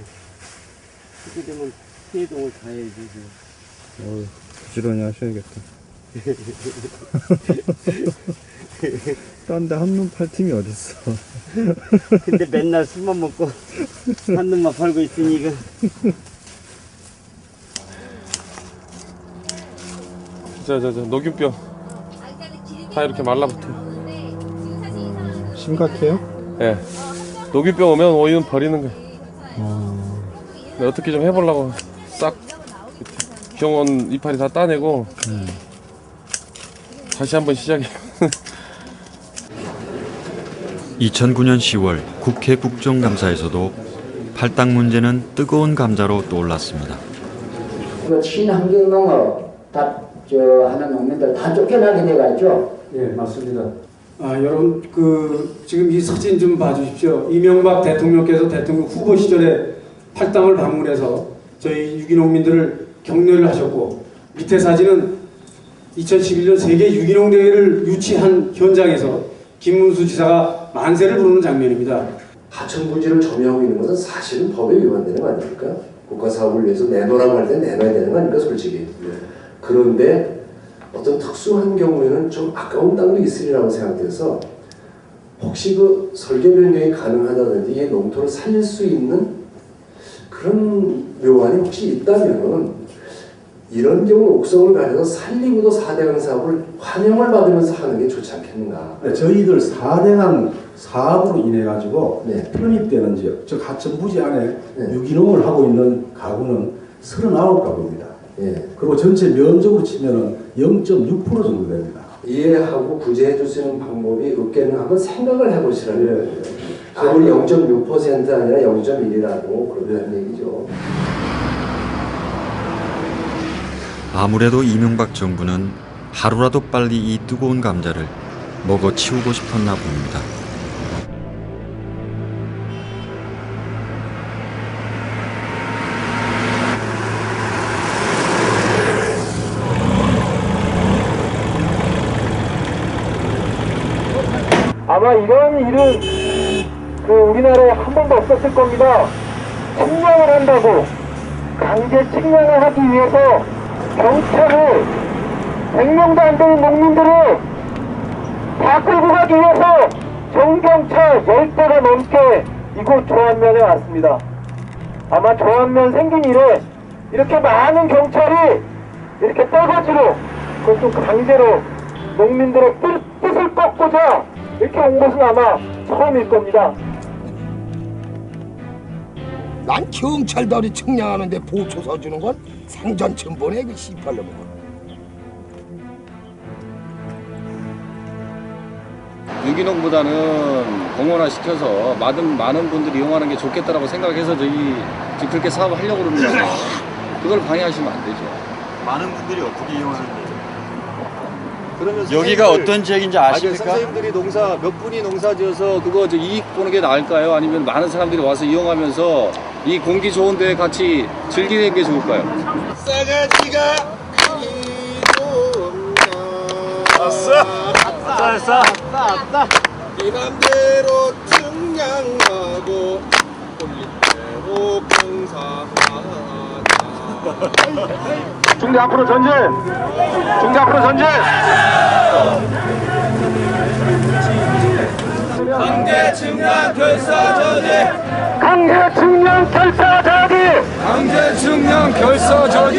그렇게 되면 피해동을 다 해야지. 부지런히 하셔야겠다. 딴 데 한눈 팔 팀이 어딨어. 근데 맨날 술만 먹고 한눈만 팔고 있으니 이거. 저 녹균병 다 이렇게 말라붙어. 심각해요? 예. 녹균병 오면 오이는 버리는 거야. 근데 어떻게 좀 해보려고 싹 병원 이파리 다 따내고 다시 한번 시작해. 2009년 10월 국회 국정감사에서도 팔당 문제는 뜨거운 감자로 떠올랐습니다. 친환경농업 하는 농민들 다 쫓겨나게 돼가죠. 예, 맞습니다. 여러분 지금 이 사진 좀 봐주십시오. 이명박 대통령께서 대통령 후보 시절에 팔당을 방문해서 저희 유기농민들을 격려를 하셨고, 밑에 사진은 2011년 세계 유기농 대회를 유치한 현장에서 김문수 지사가 만세를 부르는 장면입니다. 하천 부지를 점유하고 있는 것은 사실은 법에 위반되는 거 아닙니까? 국가 사업을 위해서 내놓으라고 할 때 내놔야 되는 거 아닙니까, 솔직히. 그런데 어떤 특수한 경우에는 좀 아까운 땅도 있으리라고 생각돼서 혹시 그 설계 변경이 가능하다든지 이 농토를 살릴 수 있는 그런 묘안이 혹시 있다면 이런 경우 옥성을 가져서 살리고도 4대강 사업을 환영을 받으면서 하는 게 좋지 않겠는가. 네, 저희들 4대강 사업으로 인해 가지고 편입되는 지역, 즉 하천 부지 안에 유기농을 하고 있는 가구는 39가구입니다. 그리고 전체 면적으로 치면은 0.6% 정도 됩니다. 이해하고 구제해 줄 수 있는 방법이 없겠는 한번 생각을 해보시라는 거예요. 아무리 0.6% 아니라 0.1이라고 그러는 얘기죠. 아무래도 이명박 정부는 하루라도 빨리 이 뜨거운 감자를 먹어치우고 싶었나 봅니다. 아마 이런 일은 우리나라에 한 번도 없었을 겁니다. 측량을 한다고 강제 측량을 하기 위해서 경찰을 100명도 안 되는 농민들을 다 끌고 가기 위해서 정경차 10대가 넘게 이곳 조안면에 왔습니다. 아마 조안면 생긴 이래 이렇게 많은 경찰이 이렇게 떼거지로 그것도 강제로 농민들의 뜻을 꺾고자 이렇게 온 것은 아마 처음일 겁니다. 난 경찰들이 측량하는데 보초서 주는 건 상전천번에 그 씨팔로 먹어. 유기농보다는 공원화 시켜서 많은 분들이 이용하는 게 좋겠다라고 생각해서 저희 지금 그렇게 사업을 하려고 그러는 거예요. 그걸 방해하시면 안 되죠. 많은 분들이 어떻게 이용하는지. 그러면 여기가 어떤 지역인지 아십니까? 선생님들이 몇 분이 농사 지어서 그거 이익 보는 게 나을까요? 아니면 많은 사람들이 와서 이용하면서 이 공기 좋은 데 같이 즐기는 게 좋을까요? 싸가지가 아싸. 네 맘대로 측량하고 꼴리대로 봉사하자. 중대 앞으로 전진! 중대 앞으로 전진! 강제 측량 결사저지! 강제 측량 결사저지! 강제 측량 결사저지!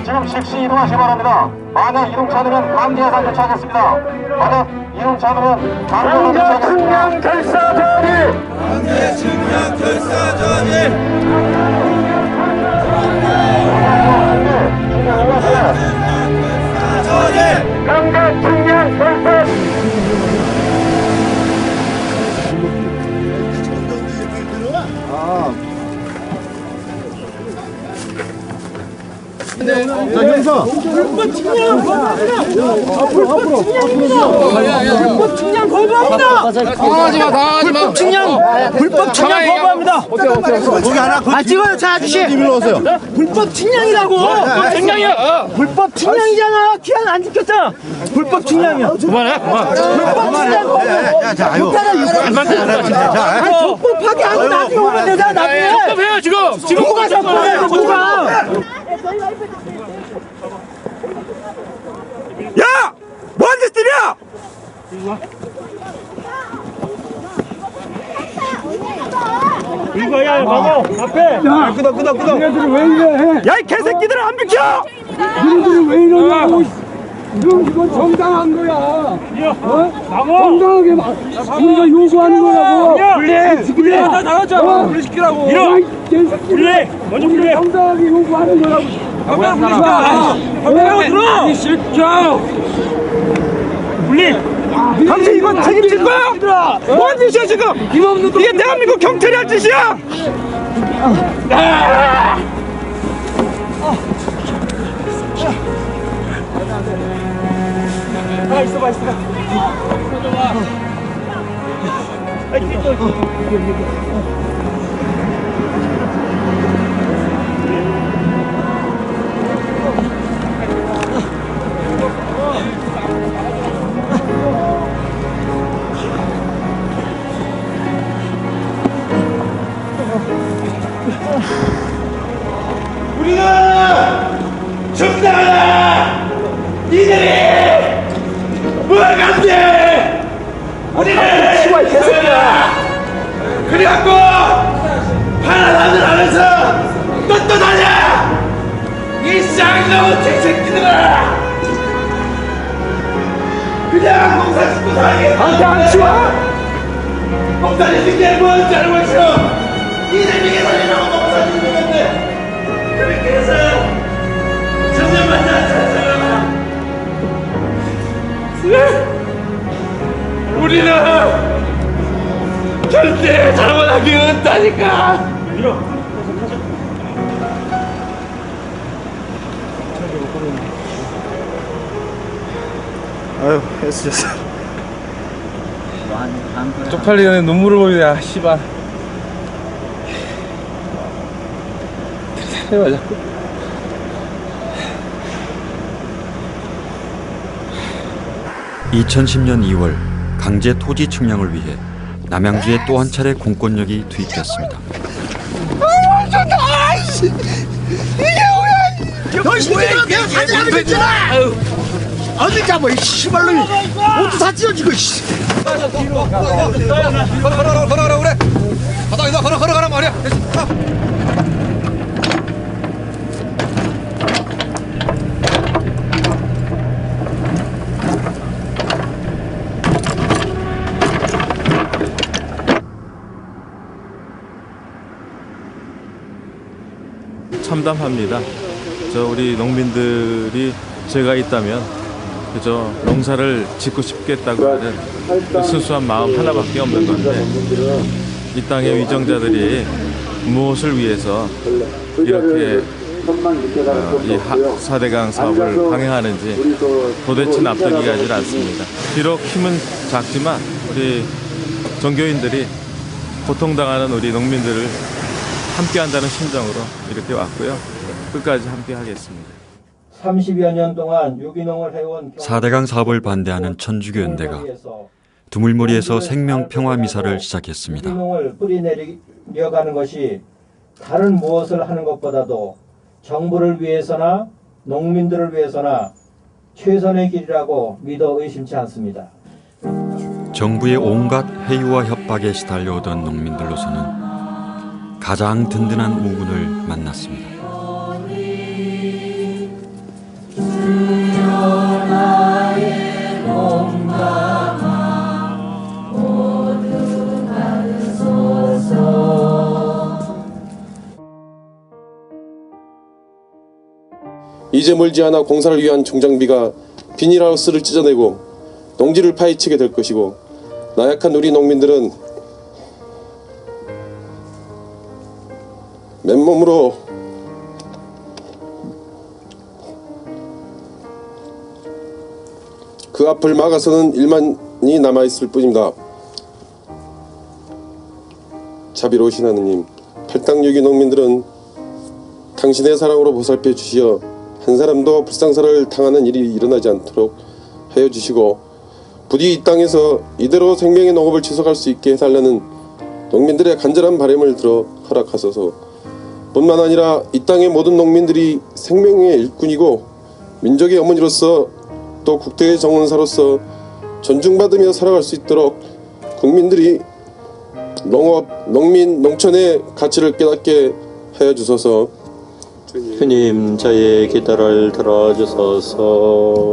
지금 즉시 이동하시기 바랍니다. 만약 이동치 않으면 강제 해산 조치하겠습니다. 만약 이동치 않으면 강제 해산 조치하겠습니다. 결사저지! 강제 측량 결사저지! 강제 측량 결사! 자, 형사. 불법 측량 거부합니다. 불법 측량 거부합니다. 불법 측량 거부합니다. 거기 하나. 찍어요, 자 아저씨. 일로 오세요. 불법 측량이라고. 측량이야. 불법 측량이잖아. 기한 안 지켰잖아. 불법 측량이야. 그만해. 불법 측량 거부. 자, 아유. 자, 적법하게 하고 나중에 오면 되잖아. 나중에. 적법해요 지금. 누가 적법해? 누가? 야! 뭐하는 짓들이야! 이거야, 막어! 앞에! 야, 끄덕. 니네들이 왜 이래? 야, 이 개새끼들아, 안 비켜! 니네들이 왜 이러냐고! 이건 정당한 거야! 정당하게 우리가 요구하는 거라고! 분리! 나가자! 분리시키라고! 분리! 먼저 분리! 정당하게 요구하는 거라고! 들어! 이 새끼야! 분리! 당신 이거 책임질 거야? 뭐하는 짓이야 지금? 이게 대한민국 경찰이 할 짓이야? 있어봐. 우리는 정당하다! 니들이 뭐가 안돼! 우리는 정당하다! 그래갖고 파란하늘 안에서 떳떳하냐! 이 쌍놈의 개새끼들아! 그냥 공사 짓고 살게 안 치워! 공사 짓는 게 뭔 잘못이오! 니들 미개 살리려고 공사 짓는 건데 그렇게 해서 정말 나타나잖아. 우리는 절대 잘못하기 없다니까. 아유, 애쓰셨어. 쪽팔리기 전에 눈물을 보이냐, 씨발. 해봐, 자꾸. (2010년 2월) 강제 토지 측량을 위해 남양주에 또 한 차례 공권력이 투입됐습니다. 좋다. 아이씨. 이게 뭐야? 너 시키면 내가 가져가는 거 있잖아. 어디 잡아 이 씨발놈이. 옷도 다 찢어지고 씨. 걸어가라 그래. 바닥에다 걸어가란 말이야. 참담합니다. 우리 농민들이 죄가 있다면 그저 농사를 짓고 싶겠다고 하는 그 순수한 마음 하나밖에 없는 건데 이 땅의 위정자들이 무엇을 위해서 이렇게 이 4대강 사업을 강행하는지 도대체 납득이 가지 않습니다. 비록 힘은 작지만 우리 종교인들이 고통당하는 우리 농민들을 함께한다는 심정으로 이렇게 왔고요. 끝까지 함께하겠습니다. 30여 년 동안 유기농을 해온 4대강 사업을 반대하는 천주교 연대가 두물머리에서 생명평화미사를 시작했습니다. 유기농을 뿌리내려가는 것이 다른 무엇을 하는 것보다도 정부를 위해서나 농민들을 위해서나 최선의 길이라고 믿어 의심치 않습니다. 정부의 온갖 회유와 협박에 시달려오던 농민들로서는 가장 든든한 우군을 만났습니다. 이제 멀지 않아 공사를 위한 중장비가 비닐하우스를 찢어내고 농지를 파헤치게 될 것이고 나약한 우리 농민들은 맨몸으로 그 앞을 막아서는 일만이 남아있을 뿐입니다. 자비로우신 하느님, 팔당유기 농민들은 당신의 사랑으로 보살펴 주시어 한 사람도 불상사를 당하는 일이 일어나지 않도록 하여 주시고 부디 이 땅에서 이대로 생명의 농업을 지속할 수 있게 해달라는 농민들의 간절한 바람을 들어 허락하소서. 뿐만 아니라 이 땅의 모든 농민들이 생명의 일꾼이고 민족의 어머니로서 또 국대의 정원사로서 존중받으며 살아갈 수 있도록 국민들이 농업, 농민, 농촌의 가치를 깨닫게 하여 주소서. 주님, 저의 기도를 들어주소서.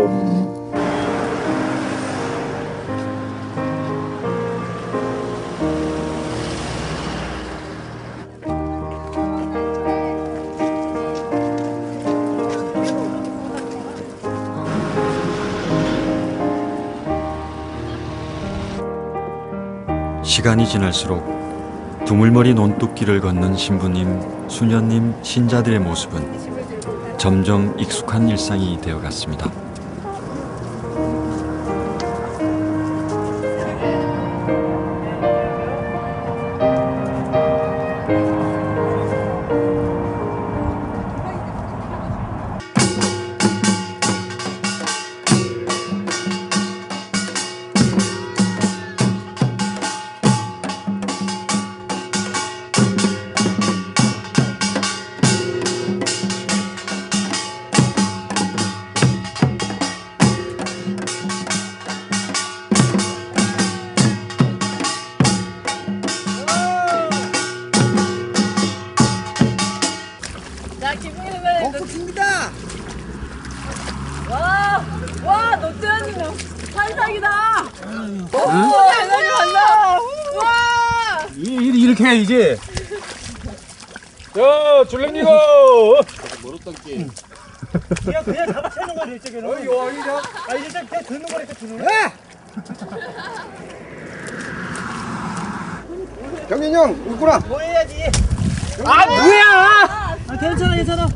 시간이 지날수록 두물머리 논뚝길을 걷는 신부님, 수녀님, 신자들의 모습은 점점 익숙한 일상이 되어갔습니다. 와, 노태현님 환상이다. 에너지 만나. 와. 이렇게 해야지. 야, 줄랭이고. 멀었던게. 그냥 잡아채는 거지, 저기는. 이제 그냥 드는 거니까 드는 거. 경민이 형, 있구나. 뭐 해야지. 뭐야! 괜찮아.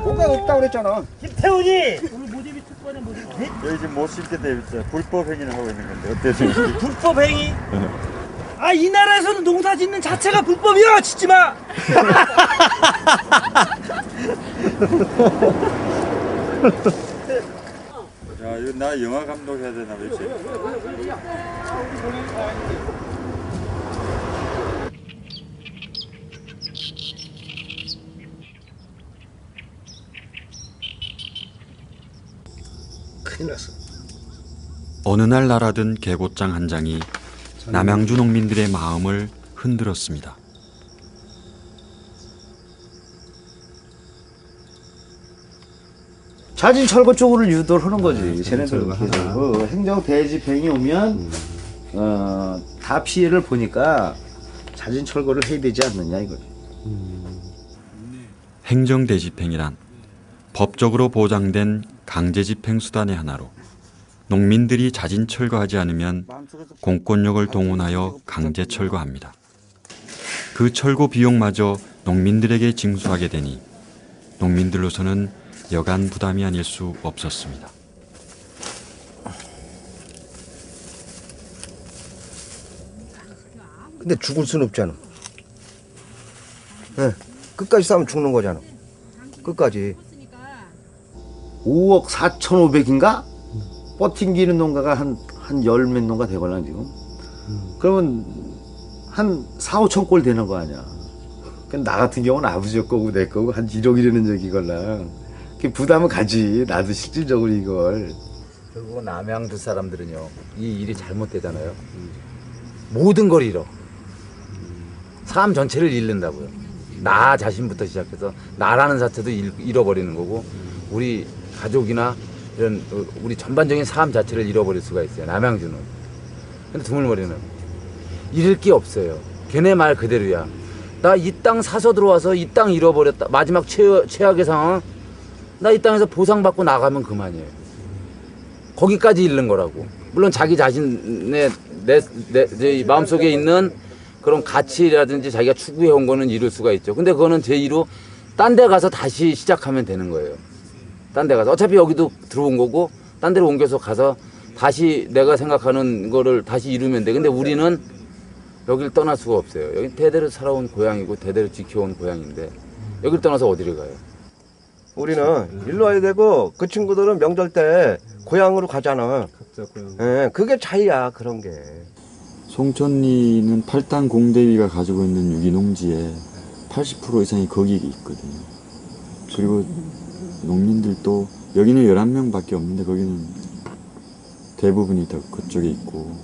뭐가 없다고 그랬잖아. 김태훈이! 우리 모집이 특권은 모집. 여기 지금 못 심게 돼 있어요. 불법 행위를 하고 있는 건데 어때요 지금? 불법 행위? 이 나라에서는 농사 짓는 자체가 불법이야! 짓지 마! 자, 나 영화 감독 해야 되나 그렇지? 큰일 났어. 어느 날 날아든 개고장 한 장이 남양주 농민들의 마음을 흔들었습니다. 자진 철거 쪽으로 유도를 하는 거지. 쟤네들 그 행정 대집행이 오면 다 피해를 보니까 자진 철거를 해야 되지 않느냐 이거지. 행정 대집행이란 법적으로 보장된 강제 집행 수단의 하나로 농민들이 자진 철거하지 않으면 공권력을 동원하여 강제 철거합니다. 그 철거 비용마저 농민들에게 징수하게 되니 농민들로서는 여간 부담이 아닐 수 없었습니다. 근데 죽을 순 없잖아. 네. 끝까지 싸우면 죽는 거잖아. 끝까지. 5억 4,500인가? 버팅기는 농가가 한 열 몇 농가 되걸랑 지금. 그러면 한 4, 5천 꼴 되는 거 아니야. 나 같은 경우는 아버지 거고 내 거고 한 1억 이러는 적이걸랑. 부담은 가지. 나도 실질적으로 이걸. 결국은 남양주 사람들은요, 이 일이 잘못되잖아요. 모든 걸 잃어. 삶 전체를 잃는다고요. 나 자신부터 시작해서 나라는 자체도 잃어버리는 거고, 우리 가족이나 이런 우리 전반적인 삶 자체를 잃어버릴 수가 있어요. 남양주는. 근데 드물머리는 잃을 게 없어요. 걔네 말 그대로야. 나 이 땅 사서 들어와서 이 땅 잃어버렸다. 마지막 최악의 상황. 나 이 땅에서 보상받고 나가면 그만이에요. 거기까지 잃는 거라고. 물론 자기 자신의 내 마음속에 있는 그런 가치라든지 자기가 추구해온 거는 이룰 수가 있죠. 근데 그거는 제2로 딴 데 가서 다시 시작하면 되는 거예요. 딴 데 가서. 어차피 여기도 들어온 거고 딴 데로 옮겨서 가서 다시 내가 생각하는 거를 다시 이루면 돼. 근데 우리는 여기를 떠날 수가 없어요. 여기 대대로 살아온 고향이고 대대로 지켜온 고향인데 여기를 떠나서 어디를 가요? 우리는 일로 와야 되고 그 친구들은 명절 때 고향으로 가잖아. 각자 고향. 예, 그게 차이야 그런 게. 송천리는 팔당 공대위가 가지고 있는 유기농지의 80% 이상이 거기 있거든요. 그리고 농민들도 여기는 11명밖에 없는데 거기는 대부분이 다 그쪽에 있고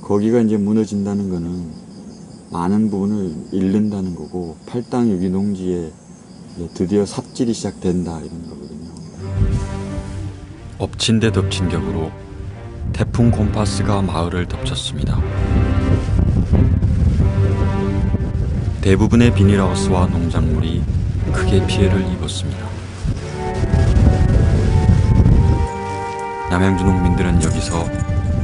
거기가 이제 무너진다는 거는 많은 부분을 잃는다는 거고 팔당 유기농지에 드디어 삽질이 시작된다 이런 거거든요. 엎친 데 덮친 격으로 태풍 곰파스가 마을을 덮쳤습니다. 대부분의 비닐하우스와 농작물이 크게 피해를 입었습니다. 남양주 농민들은 여기서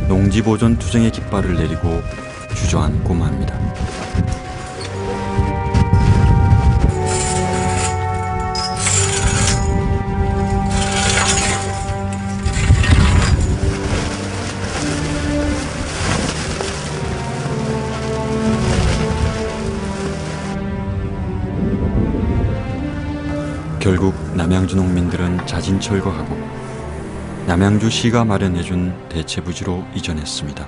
농지보존 투쟁의 깃발을 내리고 주저앉고 맙니다. 결국 남양주 농민들은 자진 철거하고 남양주시가 마련해준 대체부지로 이전했습니다.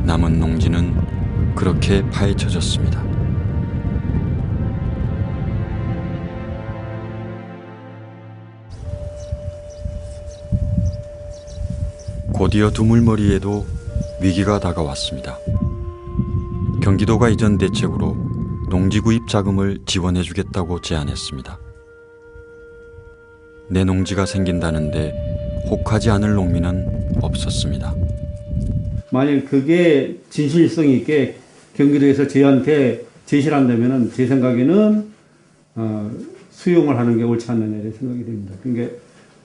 남은 농지는 그렇게 파헤쳐졌습니다. 곧이어 두물머리에도 위기가 다가왔습니다. 경기도가 이전 대책으로 농지 구입 자금을 지원해주겠다고 제안했습니다. 내 농지가 생긴다는데 혹하지 않을 농민은 없었습니다. 만약 그게 진실성 있게 경기도에서 저희한테 제시를 한다면 제 생각에는 수용을 하는 게 옳지 않느냐 생각이 됩니다. 그러니까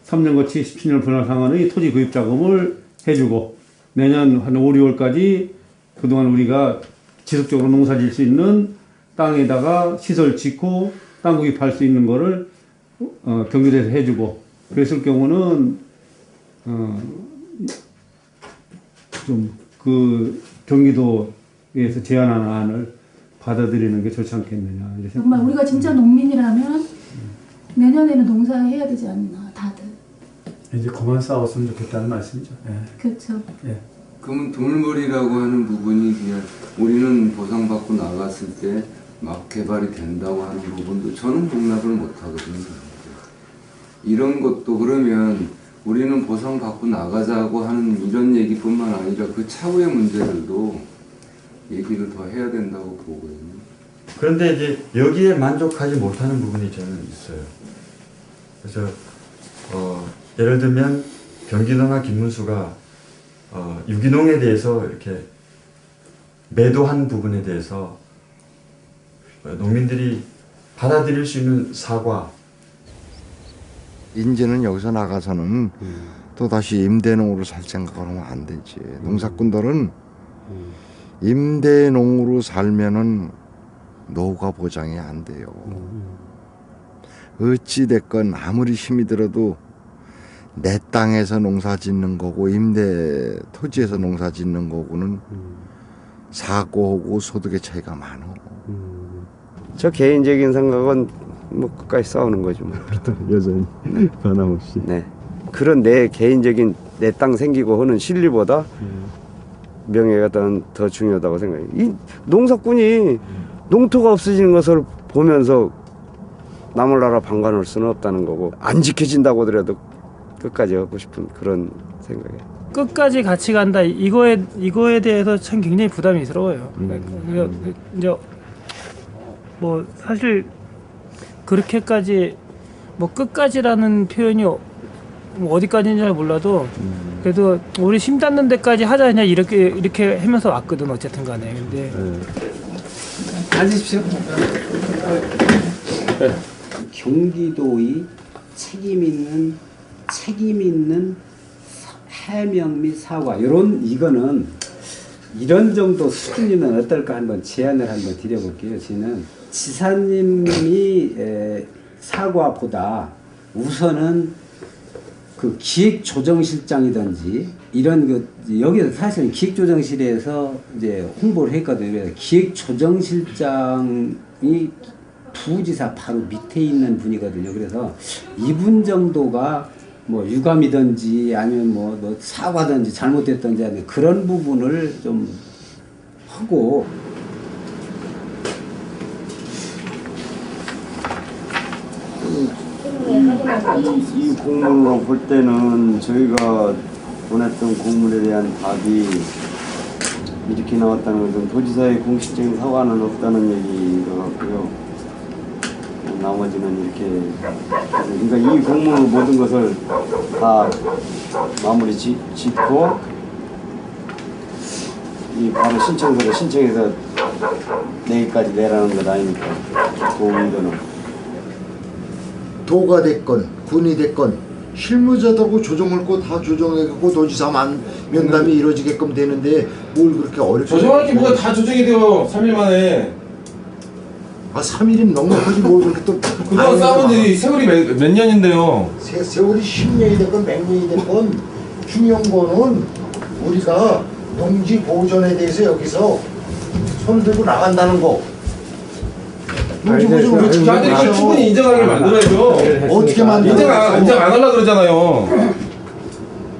3년 거치 17년 분할 상환의 토지 구입 자금을 해주고 내년 한 5, 6월까지 그동안 우리가 지속적으로 농사 지을 수 있는 땅에다가 시설 짓고 땅 구입할 수 있는 거를 경기도에서 해주고 그랬을 경우는 좀 그 경기도에서 제안하는 안을 받아들이는 게 좋지 않겠느냐. 정말 우리가 진짜 농민이라면 내년에는 농사해야 되지 않나 다들. 이제 그만 싸웠으면 좋겠다는 말씀이죠. 예. 그렇죠. 예. 그러면 드물머리라고 하는 부분이 그냥 우리는 보상받고 나갔을 때 막 개발이 된다고 하는 부분도 저는 용납을 못하거든요. 이런 것도 그러면 우리는 보상받고 나가자고 하는 이런 얘기뿐만 아니라 그 차후의 문제들도 얘기를 더 해야 된다고 보거든요. 그런데 이제 여기에 만족하지 못하는 부분이 저는 있어요. 그래서 예를 들면 경기도나 김문수가 유기농에 대해서 이렇게 매도한 부분에 대해서 농민들이 받아들일 수 있는 사과. 이제는 여기서 나가서는 또 다시 임대농으로 살 생각을 하면 안 되지. 농사꾼들은 임대농으로 살면은 노후가 보장이 안 돼요. 어찌 됐건 아무리 힘이 들어도 내 땅에서 농사 짓는 거고 임대 토지에서 농사 짓는 거고는 사고하고 소득의 차이가 많아. 저 개인적인 생각은 뭐 끝까지 싸우는 거죠. 뭐. 여전히 변함없이. 네. 그런 내 개인적인 내 땅 생기고 하는 실리보다 명예가 더 중요하다고 생각해요. 이 농사꾼이 농토가 없어지는 것을 보면서 남을 나라 방관할 수는 없다는 거고 안 지켜진다고 하더라도 끝까지 하고 싶은 그런 생각이에요. 끝까지 같이 간다 이거에 대해서 참 굉장히 부담스러워요. 이제 뭐 사실 그렇게까지 뭐 끝까지라는 표현이 뭐 어디까지인지 잘 몰라도 그래도 우리 심 닿는 데까지 하자 그냥 이렇게 하면서 왔거든 어쨌든 간에. 근데 앉으십시오. 경기도의 책임 있는 해명 및 사과 이거는 이런 정도 수준이면 어떨까 한번 제안을 한번 드려볼게요. 저는 지사님이 사과보다 우선은 그 기획조정실장이든지 이런 여기서 사실은 기획조정실에서 이제 홍보를 했거든요. 그래서 기획조정실장이 부지사 바로 밑에 있는 분이거든요. 그래서 이분 정도가 뭐 유감이든지 아니면 뭐 사과든지 잘못됐든지 하는 그런 부분을 좀 하고 이 공문으로 볼 때는 저희가 원했던 공문에 대한 답이 이렇게 나왔다는 것은 도지사의 공식적인 사과는 없다는 얘기인 것 같고요. 나머지는 이렇게 그러니까 이 공문으로 모든 것을 다 마무리 짓고 이 바로 신청서를 신청해서 내일까지 내라는 것 아닙니까? 도의도는 도가 됐건 군이 됐건 실무자들하고 조정을 거 다 조정해갖고 도지사만 면담이 이루어지게끔 되는데 뭘 그렇게 어렵게 조정할 게 뭐가 다 조정이 돼요. 3일 만에. 아 3일이면 넉넉하지 뭘 그렇게 또 그동안 싸운 세월이 몇 년인데요. 세월이 10년이 됐건 100년이 됐건 중요한 거는 우리가 농지 보존에 대해서 여기서 손 들고 나간다는 거. 농지 보존을 왜 저한테 이걸 충분히 인정하게 만들어야죠. 어떻게 만들어? 인정 안 하려고 그러잖아요.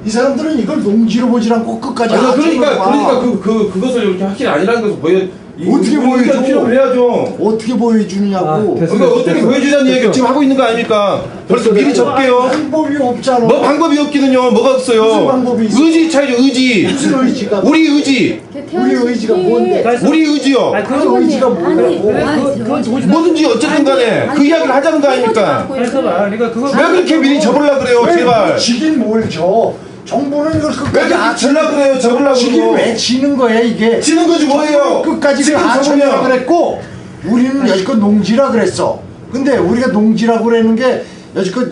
이 사람들은 이걸 농지로 보지 않고 끝까지 그러니까 그것을 이렇게 확실히 아니라는 것을 어떻게 보여줘? 필요를 해야죠. 어떻게 보여주느냐고. 그러니까 어떻게 보여주자는 얘기 지금 하고 있는 거 아닙니까? 벌써 미리 적게요. 방법이 없잖아. 뭐 방법이 없기는요. 뭐가 없어요. 무슨 방법이 있어? 의지 차이죠. 의지. 무슨 의지가? 우리 의지. 우리 의지가 뭔데? 우리 의지요. 그 의지가 뭐라고? 뭐든지 어쨌든 간에 그 이야기를 하자는 거 아닙니까? 왜 그렇게 미리 접으려고 그래요? 제발. 지긴 뭘 져? 정부는 이걸 끝까지 왜 지려고 그래요? 접으려고 지긴 왜 지는 거야 이게? 지는 거지 뭐예요? 끝까지 하천이라 그랬고 우리는 여지껏 농지라 그랬어. 근데 우리가 농지라고 그러는 게 여지껏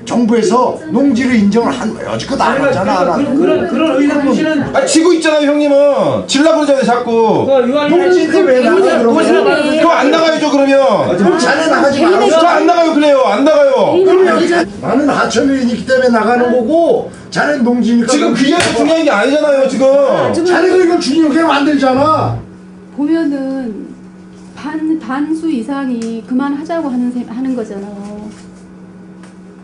정부에서 농지를 인정을 여지껏 안 하잖아. 그런 의사 표시는 지고 있잖아요 형님은. 질라 그러잖아요 자꾸. 농지인데 왜 나가 그러면? 그거 안 나가야죠 그러면. 그럼 자네 나가지 말아. 저안 나가요 그래요. 안 나가요. 그럼 여기 나는 하천이기 때문에 나가는 거고 자네는 농지니까. 지금 그게 중요한 게 아니잖아요 지금. 자네가 이걸 중요하게 만들잖아. 보면은 반수 이상이 그만하자고 하는 거잖아요.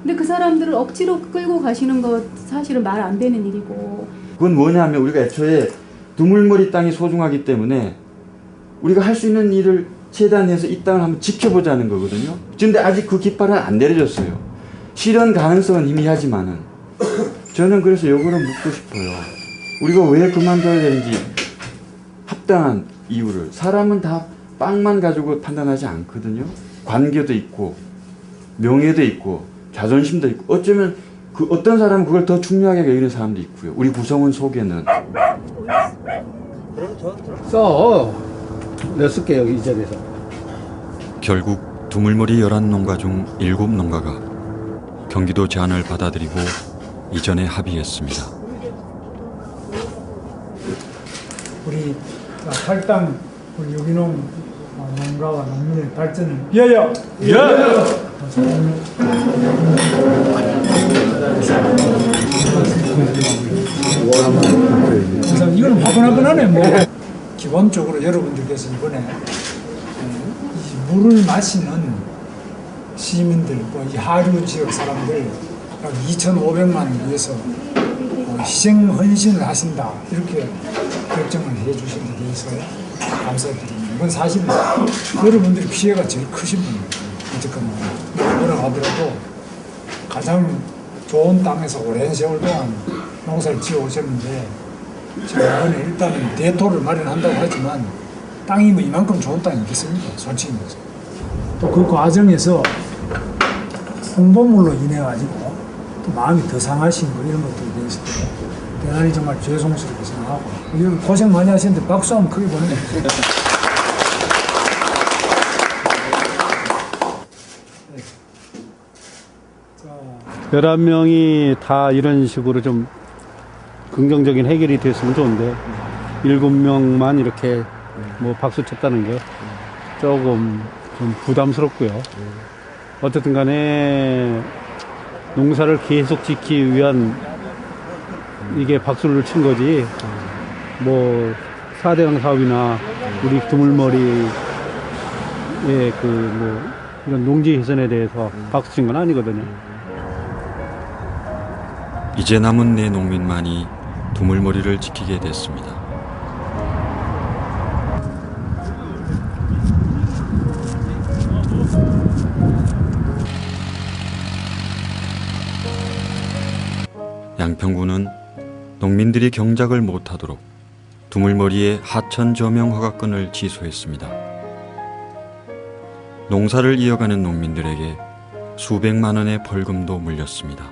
근데 그 사람들을 억지로 끌고 가시는 것 사실은 말 안 되는 일이고. 그건 뭐냐면 우리가 애초에 두물머리 땅이 소중하기 때문에 우리가 할 수 있는 일을 최대한 해서 이 땅을 한번 지켜보자는 거거든요. 그런데 아직 그 깃발은 안 내려졌어요. 실현 가능성은 희미하지만은 저는 그래서 요거를 묻고 싶어요. 우리가 왜 그만둬야 되는지 합당한 이유를. 사람은 다 빵만 가지고 판단하지 않거든요. 관계도 있고 명예도 있고 자존심도 있고 어쩌면 그 어떤 사람은 그걸 더 중요하게 여기는 사람도 있고요. 우리 구성원 속에는. 내가 쓸게요 이 자리에서. 결국 두물머리 11농가 중 7농가가 경기도 제안을 받아들이고 이전에 합의했습니다. 우리 팔당 우리 유기농 농가와 농민의 발전을 위하여. 그래서 이건 화분화분하네 뭐. 기본적으로 여러분들께서 이번에 이 물을 마시는 시민들, 이 하류 지역 사람들 약 2,500만을 위해서 희생 헌신을 하신다 이렇게 결정을 해주신 데 대해서 감사드립니다. 이건 사실 여러분들이 피해가 제일 크신 분이에요. 어쨌거나 뭐라 하더라도 가장 좋은 땅에서 오랜 세월 동안 농사를 지어 오셨는데 지금 이번에 일단은 대토를 마련한다고 하지만 땅이 뭐 이만큼 좋은 땅이 있겠습니까? 솔직히 말해서. 또 그 과정에서 홍보물로 인해 가지고 또 마음이 더 상하신 거 이런 것들에 대해서 대단히 정말 죄송스럽게 생각하고 여기 고생 많이 하시는데 박수 한번 크게 보내요. 11명이 다 이런 식으로 좀 긍정적인 해결이 됐으면 좋은데 7명만 이렇게 뭐 박수 쳤다는 게 조금 좀 부담스럽고요. 어쨌든 간에 농사를 계속 짓기 위한 이게 박수를 친 거지 뭐 4대강 사업이나 우리 두물머리의 그 뭐 이런 농지 개선에 대해서 박수 친 건 아니거든요. 이제 남은 4농민만이 두물머리를 지키게 됐습니다. 양평군은 농민들이 경작을 못하도록 두물머리에 하천 저명 허가권을 취소했습니다. 농사를 이어가는 농민들에게 수백만 원의 벌금도 물렸습니다.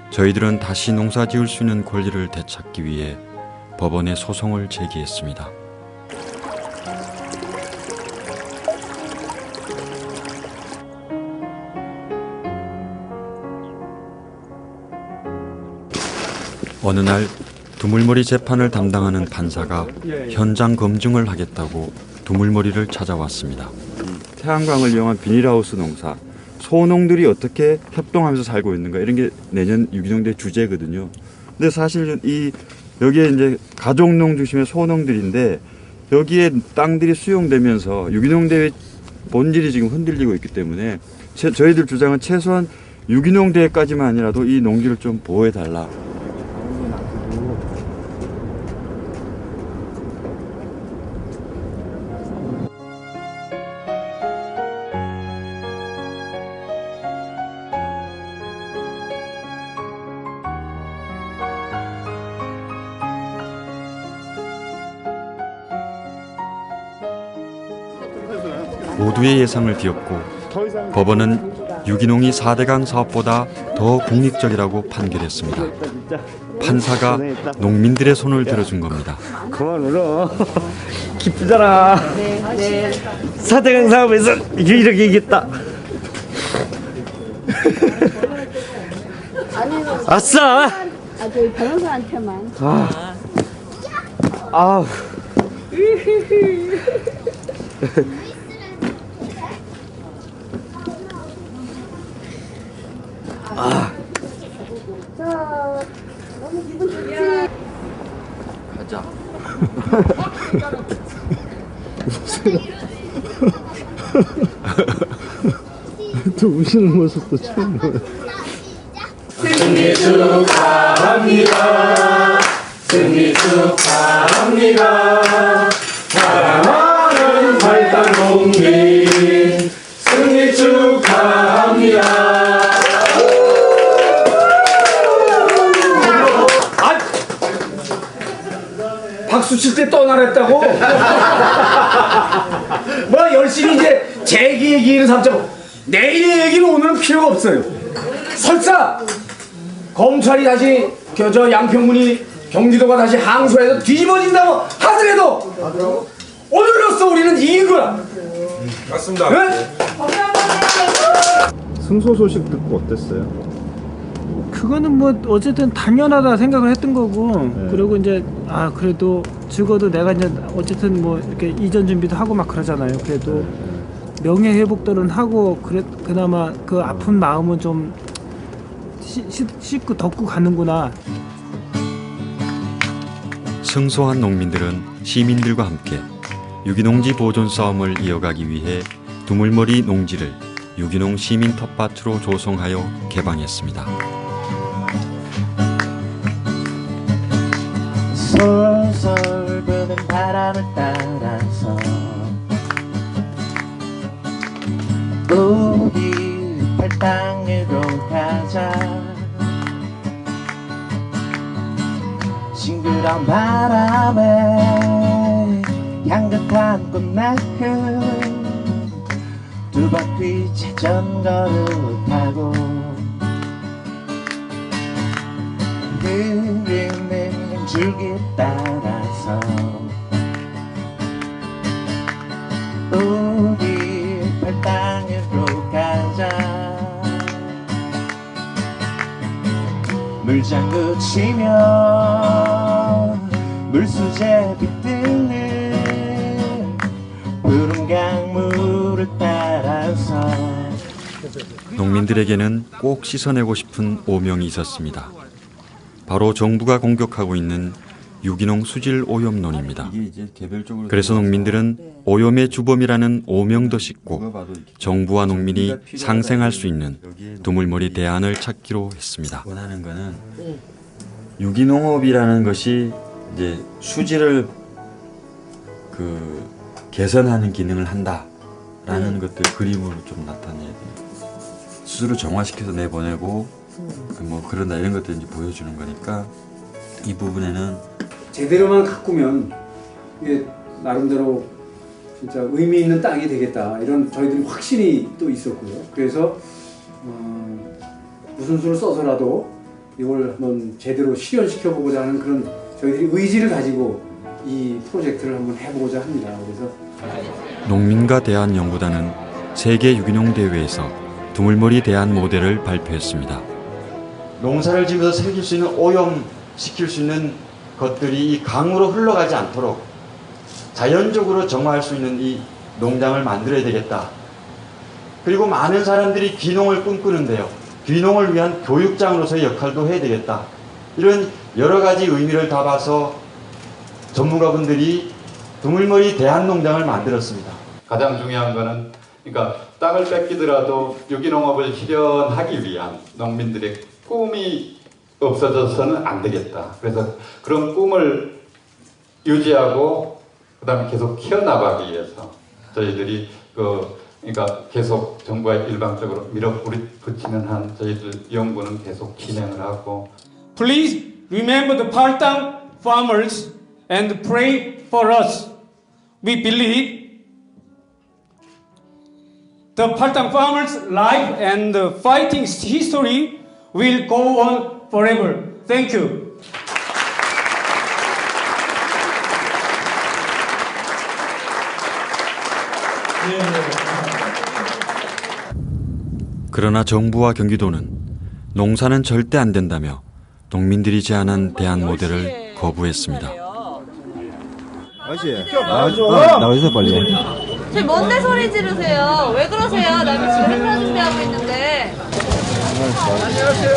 저희들은 다시 농사 지을 수 있는 권리를 되찾기 위해 법원에 소송을 제기했습니다. 어느 날 두물머리 재판을 담당하는 판사가 현장 검증을 하겠다고 두물머리를 찾아왔습니다. 태양광을 이용한 비닐하우스 농사, 소농들이 어떻게 협동하면서 살고 있는가 이런 게 내년 유기농대 주제거든요. 근데 사실 여기에 이제 가족농 중심의 소농들인데 여기에 땅들이 수용되면서 유기농대의 본질이 지금 흔들리고 있기 때문에 저희들 주장은 최소한 유기농대까지만 아니라도 이 농지를 좀 보호해달라. 모두의 예상을 뒤엎고 법원은 유기농이 4대강 사업보다 더 국익적이라고 판결했습니다. 판사가 농민들의 손을 들어준 겁니다. 그만 울어. 기쁘잖아. 네. 4대강 사업에서 이렇게 이겼다. 아싸! 저희 변호사한테만. 아우. 너무 기분 좋지? 가자. 또 우시는 모습도 처음 보여. 승리 축하합니다. 승리 축하합니다. 사랑하는 팔당농민 승리 축하합니다. 박수 칠 때 떠나랬다고? 뭐 열심히 이제 제기 얘기를 삼자고 내일의 얘기는 오늘은 필요가 없어요. 설사 검찰이 다시 저 양평군이 경기도가 다시 항소해서 뒤집어진다고 하더라도 오늘로써 우리는 이긴 거야. 맞습니다. 네? 승소 소식 듣고 어땠어요? 그거는 뭐 어쨌든 당연하다 생각을 했던 거고 그리고 이제 그래도 죽어도 내가 이제 어쨌든 뭐 이렇게 이전 준비도 하고 막 그러잖아요. 그래도 명예 회복들은 하고 그나마 그 아픈 마음은 좀 씻고 덮고 가는구나. 승소한 농민들은 시민들과 함께 유기농지 보존 싸움을 이어가기 위해 두물머리 농지를 유기농 시민 텃밭으로 조성하여 개방했습니다. 솔솔 부는 바람을 따라서 우리 팔당으로 가자. 싱그러운 바람에 향긋한 꽃나무 두 바퀴 자전거를 타고 흐르는 줄기 따라서 우리 팔당으로 가자. 물장구 치며 물수제 빗뜨는 푸른 강물을 따라서 농민들에게는 꼭 씻어내고 싶은 오명이 있었습니다. 바로 정부가 공격하고 있는 유기농 수질 오염론입니다. 그래서 농민들은 오염의 주범이라는 오명도 씻고 정부와 농민이 상생할 수 있는 두물머리 대안을 찾기로 했습니다. 원하는 거는 유기농업이라는 것이 이제 수질을 개선하는 기능을 한다라는 것들 그림으로 좀 나타내야 돼요. 스스로 정화시켜서 내보내고 뭐 그런다 이런 것들 이제 보여주는 거니까 이 부분에는 제대로만 가꾸면 이게 나름대로 진짜 의미 있는 땅이 되겠다 이런 저희들이 확신이 또 있었고요. 그래서 무슨 수를 써서라도 이걸 한번 제대로 실현시켜 보고자 하는 그런 저희들이 의지를 가지고 이 프로젝트를 한번 해보고자 합니다. 그래서 농민과 대한연구단은 세계 유기농 대회에서 두물머리 대안 모델을 발표했습니다. 농사를 지면서 생길 수 있는 오염시킬 수 있는 것들이 이 강으로 흘러가지 않도록 자연적으로 정화할 수 있는 이 농장을 만들어야 되겠다. 그리고 많은 사람들이 귀농을 꿈꾸는데요. 귀농을 위한 교육장으로서의 역할도 해야 되겠다. 이런 여러 가지 의미를 담아서 전문가분들이 두물머리 대한농장을 만들었습니다. 가장 중요한 거는 그러니까 땅을 뺏기더라도 유기농업을 실현하기 위한 농민들의 꿈이 없어져서는 안 되겠다. 그래서 그런 꿈을 유지하고 그다음에 계속 키워나가기 위해서 저희들이 그러니까 계속 정부가 일방적으로 밀어붙이는 한 저희들 연구는 계속 진행을 하고. Please remember the Paltang farmers and pray for us. We believe the Paltang farmers' life and the fighting history will go on forever. Thank you. 그러나 정부와 경기도는 농사는 절대 안 된다며 농민들이 제안한 대안 모델을 거부했습니다. 아저씨, 나오세요 빨리. 쟤 뭔데 소리 지르세요? 왜 그러세요? 남이 지금 행사 준비하고 있는데. 안녕하세요.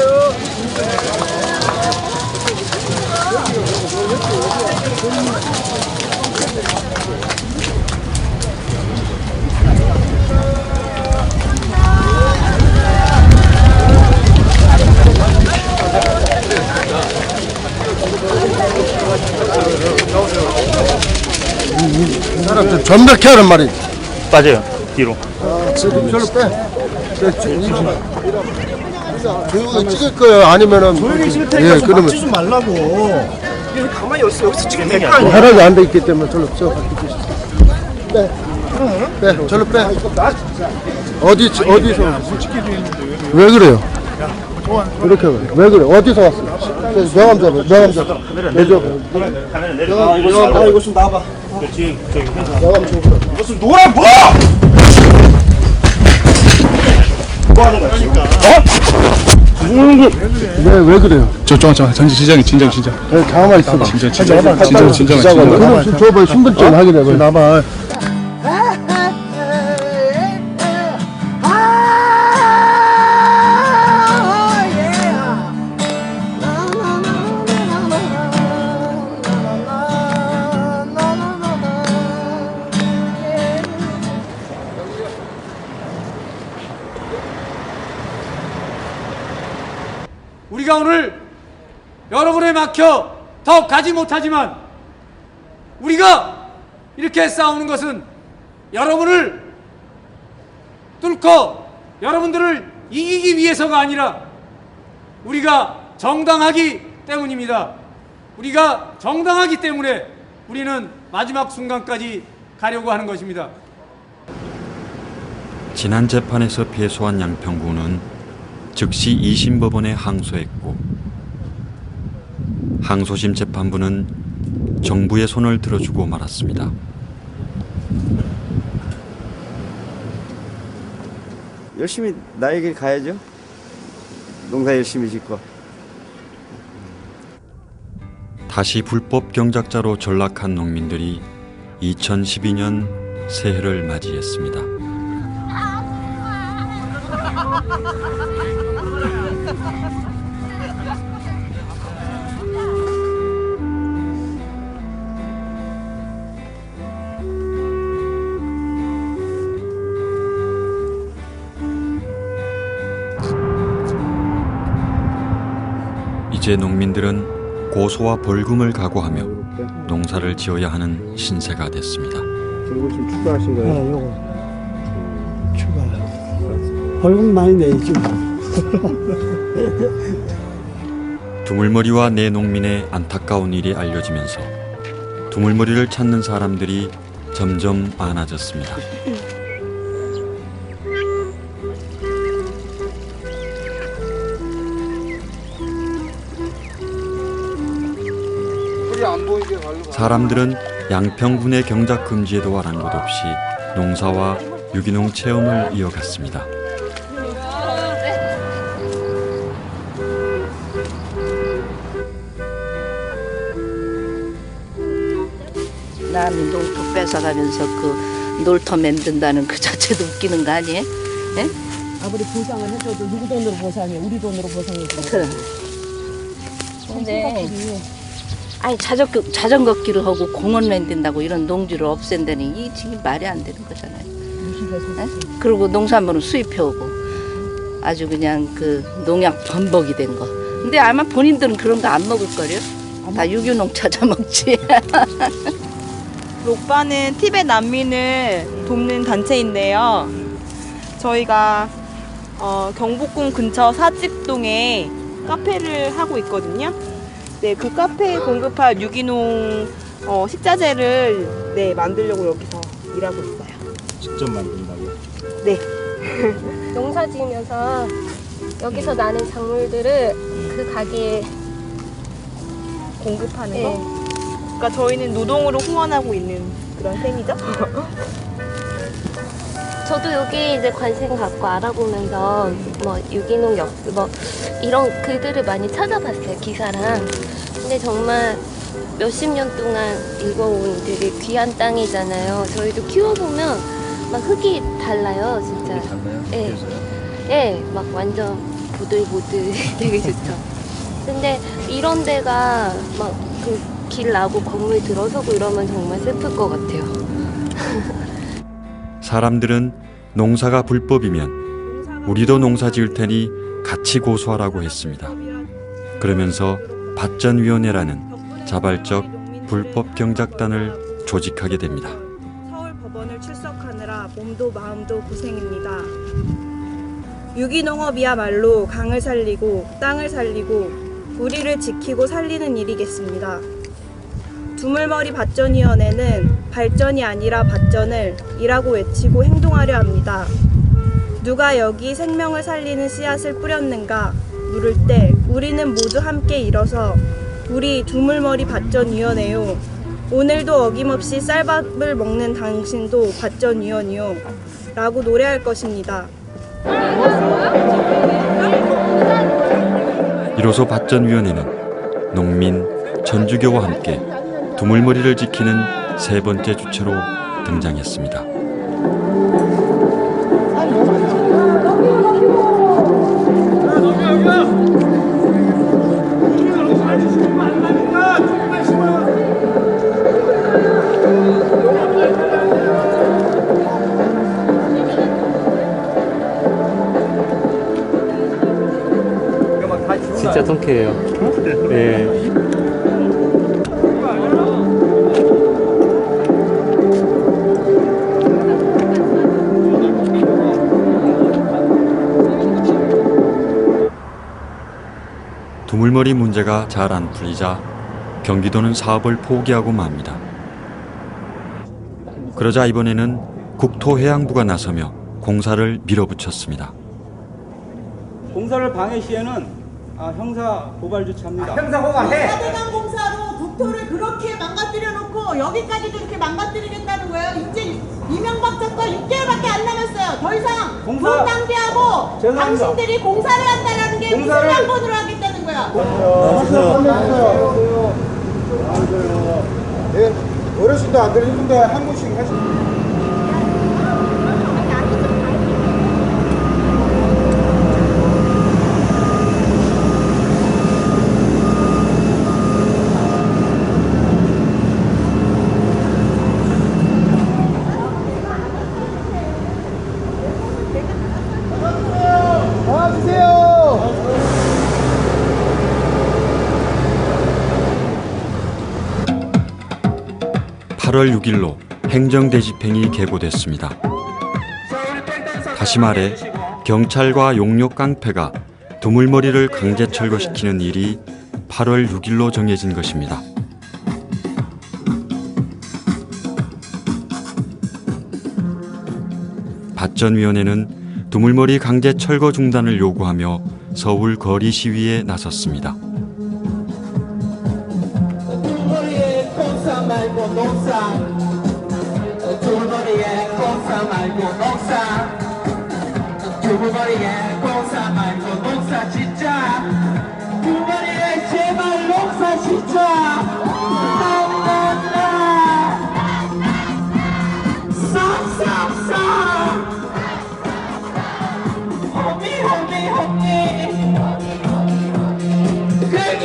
전백해 하란 말이지. 빠져요. 뒤로. 저로 빼. 조용히 찍을 거예요. 아니면은 조용히 찍을 예, 테니까 좀 그러면 막지 좀 말라고. 여기 가만히 여기서 찍을 테니까. 하락이 안 돼 있기 때문에 저로 빼. 빼. 저로 빼. 어디서? 왜 그래요? 이렇게 왜 그래? 어디서 왔어? 명함 잡아. 명함 잡아. 내줘. 아 이거 좀 나와봐. 그렇지. 저기 명함 줘. 이거 좀 놓으라 뭐! 뭐 하는 거야 지금? 왜 그래요? 잠깐 진정. 가만히 있어. 진정. 그럼 좀 줘봐. 신분증 확인해봐. 나봐. 우리가 오늘 여러분에 막혀 더 가지 못하지만 우리가 이렇게 싸우는 것은 여러분을 뚫고 여러분들을 이기기 위해서가 아니라 우리가 정당하기 때문입니다. 우리가 정당하기 때문에 우리는 마지막 순간까지 가려고 하는 것입니다. 지난 재판에서 패소한 양평구는 즉시 2심 법원에 항소했고 항소심 재판부는 정부의 손을 들어주고 말았습니다. 열심히 나의 길 가야죠. 농사 열심히 짓고. 다시 불법 경작자로 전락한 농민들이 2012년 새해를 맞이했습니다. 이제 농민들은 고소와 벌금을 각오하며 농사를 지어야 하는 신세가 됐습니다. 이거 좀 추가하신 거예요? 네, 요거 추가. 벌금 많이 내야지. 두물머리와 내농민의 안타까운 일이 알려지면서 두물머리를 찾는 사람들이 점점 많아졌습니다. 사람들은 양평군의 경작 금지에도 아랑곳 없이 농사와 유기농 체험을 이어갔습니다. 남이 농토 뺏어가면서 그 놀터 만든다는 그 자체도 웃기는 거 아니에요? 예? 아무리 보상을 해줘도 누구 돈으로 보상해? 우리 돈으로 보상해줘. 그래. 근데 아니 자전거 길을 하고 공원 만든다고 이런 농지를 없앤다니 이 지금 말이 안 되는 거잖아요. 예? 그리고 농산물은 수입해오고 아주 그냥 그 농약 범벅이 된 거. 근데 아마 본인들은 그런 거 안 먹을 거려. 다 유기농 찾아 먹지. 록바는 티베트 난민을 돕는 단체인데요. 저희가 경복궁 근처 사직동에 카페를 하고 있거든요. 네, 그 카페에 공급할 유기농 식자재를 네, 만들려고 여기서 일하고 있어요. 직접 만든다고요? 네. 농사 지으면서 여기서 나는 작물들을 그 가게에 공급하는 거? 그러니까 저희는 노동으로 후원하고 있는 그런 셈이죠. 저도 여기 이제 관심 갖고 알아보면서 뭐 유기농 역수 뭐 이런 글들을 많이 찾아봤어요, 기사랑. 근데 정말 몇십 년 동안 읽어온 되게 귀한 땅이잖아요. 저희도 키워보면 막 흙이 달라요, 진짜. 예, 예, 막 완전 보들보들 되게 좋죠. 근데 이런 데가 막 그 길 나고 건물 들어서고 이러면 정말 슬플 것 같아요. 사람들은 농사가 불법이면 우리도 농사 지을 테니 같이 고소하라고 했습니다. 그러면서 밭전위원회라는 자발적 불법 경작단을 조직하게 됩니다. 서울 노력하느라 몸도 마음도 고생입니다. 유기농업이야말로 강을 살리고 땅을 살리고 우리를 지키고 살리는 일이겠습니다. 두물머리 발전위원회는 발전이 아니라 발전을 이라고 외치고 행동하려 합니다. 누가 여기 생명을 살리는 씨앗을 뿌렸는가 물을 때 우리는 모두 함께 일어서 우리 두물머리 발전위원회요. 오늘도 어김없이 쌀밥을 먹는 당신도 발전위원이요. 라고 노래할 것입니다. 이로써 발전위원회는 농민, 전주교와 함께 두물머리를 지키는 세 번째 주체로 등장했습니다. 진짜 통쾌해요. 네. 두물머리 문제가 잘 안 풀리자 경기도는 사업을 포기하고 맙니다. 그러자 이번에는 국토해양부가 나서며 공사를 밀어붙였습니다. 공사를 방해 시에는 형사 고발 조치합니다. 형사 고발해. 4대강 공사로 국토를 그렇게 망가뜨려 놓고 여기까지도 이렇게 망가뜨리겠다는 거예요. 이제 이명박 정권 6개월밖에 안 남았어요. 더 이상 돈 낭비하고 당신들이 공사를 한다는 게 무슨 양본으로 하겠다는 거야. 어르신도 안 들리는데 한 분씩 하시면. (8월 6일로) 행정대집행이 계고됐습니다. 다시 말해 경찰과 용역 깡패가 두물머리를 강제 철거시키는 일이 8월 6일로 정해진 것입니다. 발전위원회는 두물머리 강제 철거 중단을 요구하며 서울 거리 시위에 나섰습니다. 두물머리에 공사 말고 농사 두물머리에 공사 말고 농사 진짜 두물머리에 제발 농사 진짜 싹싹싹 호미 호미 호미 갱이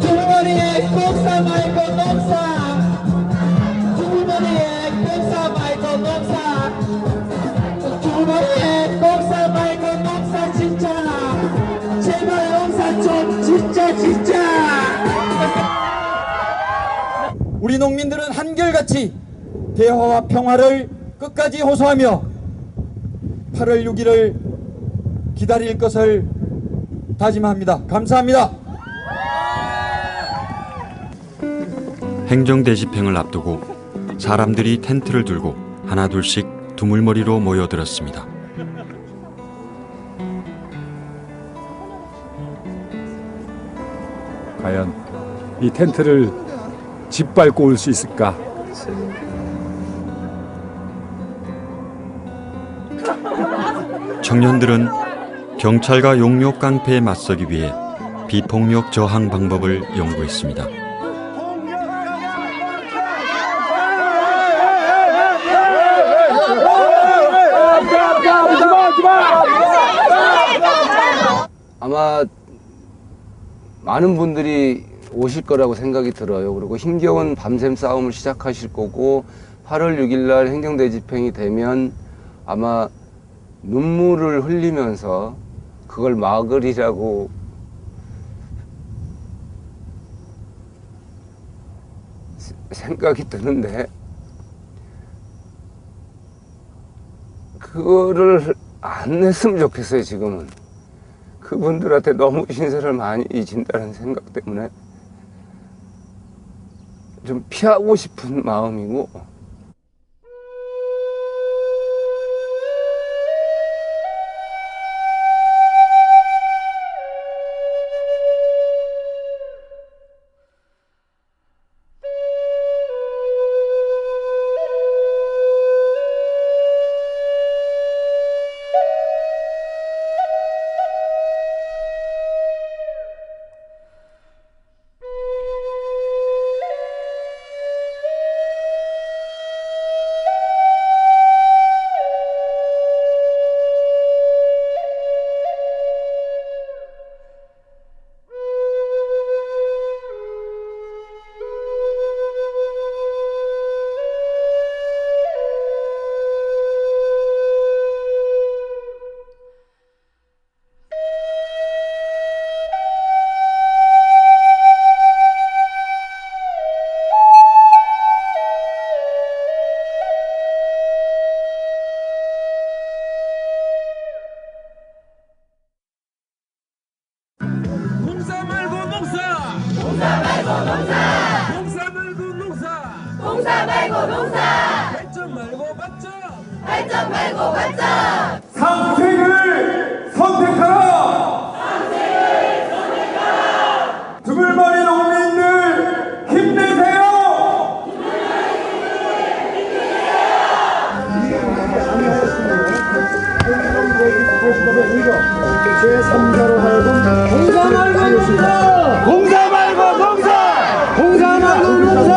두물머리에 공사 말고 농사 두물머리에 공사 말고 농사 두물머리에 공사 말고 농사 진짜 제발 농사 좀 진짜 우리 농민들은 한결같이 대화와 평화를 끝까지 호소하며 8월 6일을 기다릴 것을 다짐합니다. 감사합니다. 행정대집행을 앞두고 사람들이 텐트를 들고 하나둘씩 두물머리로 모여들었습니다. 과연 이 텐트를 짓밟고 올 수 있을까? 청년들은 경찰과 용역 깡패에 맞서기 위해 비폭력 저항 방법을 연구했습니다. 아마 많은 분들이 오실 거라고 생각이 들어요. 그리고 힘겨운 밤샘 싸움을 시작하실 거고 8월 6일 날 행정대집행이 되면 아마 눈물을 흘리면서 그걸 막으리라고 생각이 드는데 그거를 안 냈으면 좋겠어요. 지금은 그분들한테 너무 신세를 많이 진다는 생각 때문에 좀 피하고 싶은 마음이고, 농사 말고 농사. 농사 말고 농사. 농사 말고 농사. 농사 말고 농사. 발전 말고 발전. 발전 말고 발전. 상생을 선택하라. 상생을 선택하라. 두물머리 농민들 힘내세요. 제3자로 하여금 공사 말고 농사! 공사 말고 농사! 공사 말고 농사!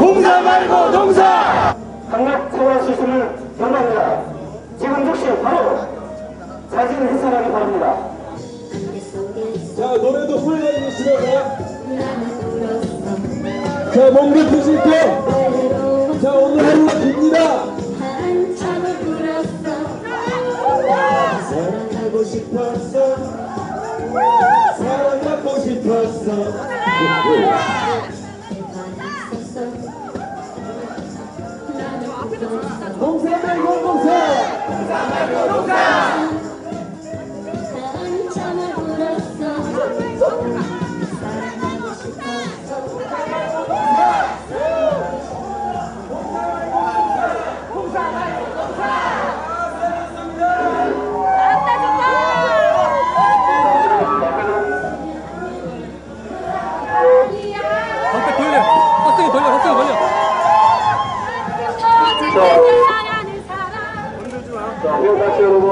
공사 말고 농사! 강력 처벌 시스템을 연합니다. 지금 즉시 바로 자진을 해산하기 바랍니다. 자, 노래도 불러주는 시간이야. 자, 몸도 드실 때. 자, 오늘 하루가 깁니다. 사랑하고 싶었어. 사랑하고 싶었어. 농사 말고 농사. 농사 말고 농사. 한참을 울었어. 사랑하고 싶었어. 농사 말고 농사. 헛백 돌려. 헛색이 돌려. 헛색이 돌려. 자, 회사치 여러분.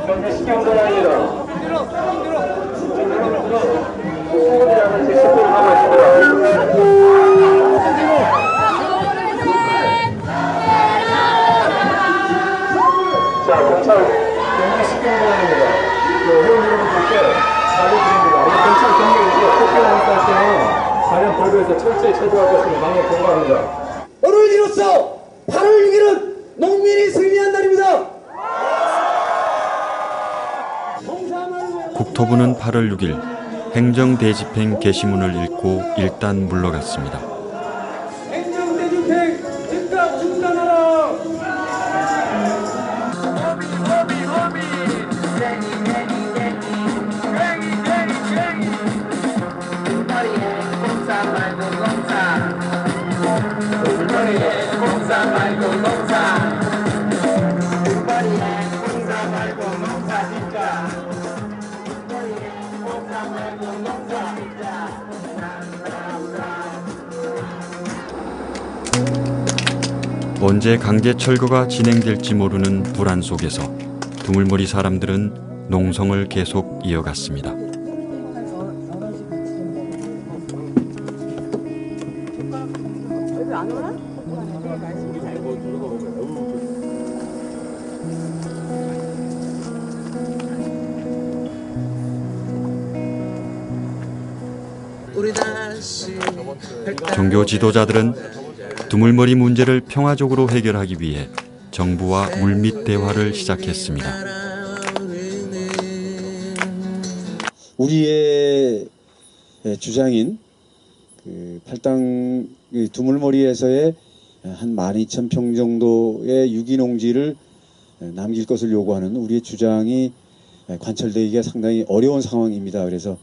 현재 식경선입니다. 수고들하는 제 식구를 하고 있습니다. 자, 경찰 현재 식경선입니다. 회원 여러분들께 알려드립니다. 경찰 경력이지 폭행을 할 때는 관련 벌교에서 철저히 처벌할 것을 강력 공고합니다. 오늘 이로써 8월 6일은 농민이 승리한 날입니다. 국토부는 8월 6일 행정대집행 게시문을 읽고 일단 물러갔습니다. 행정대집행 즉각 중단하라. 언제 강제 철거가 진행될지 모르는 불안 속에서 두물머리 사람들은 농성을 계속 이어갔습니다. 종교 지도자들은 두물머리 문제를 평화적으로 해결하기 위해 정부와 물밑 대화를 시작했습니다. 우리의 주장인 그 팔당 두물머리에서의 한 12,000평 정도의 유기농지를 남길 것을 요구하는 우리의 주장이 관철되기가 상당히 어려운 상황입니다. 그래서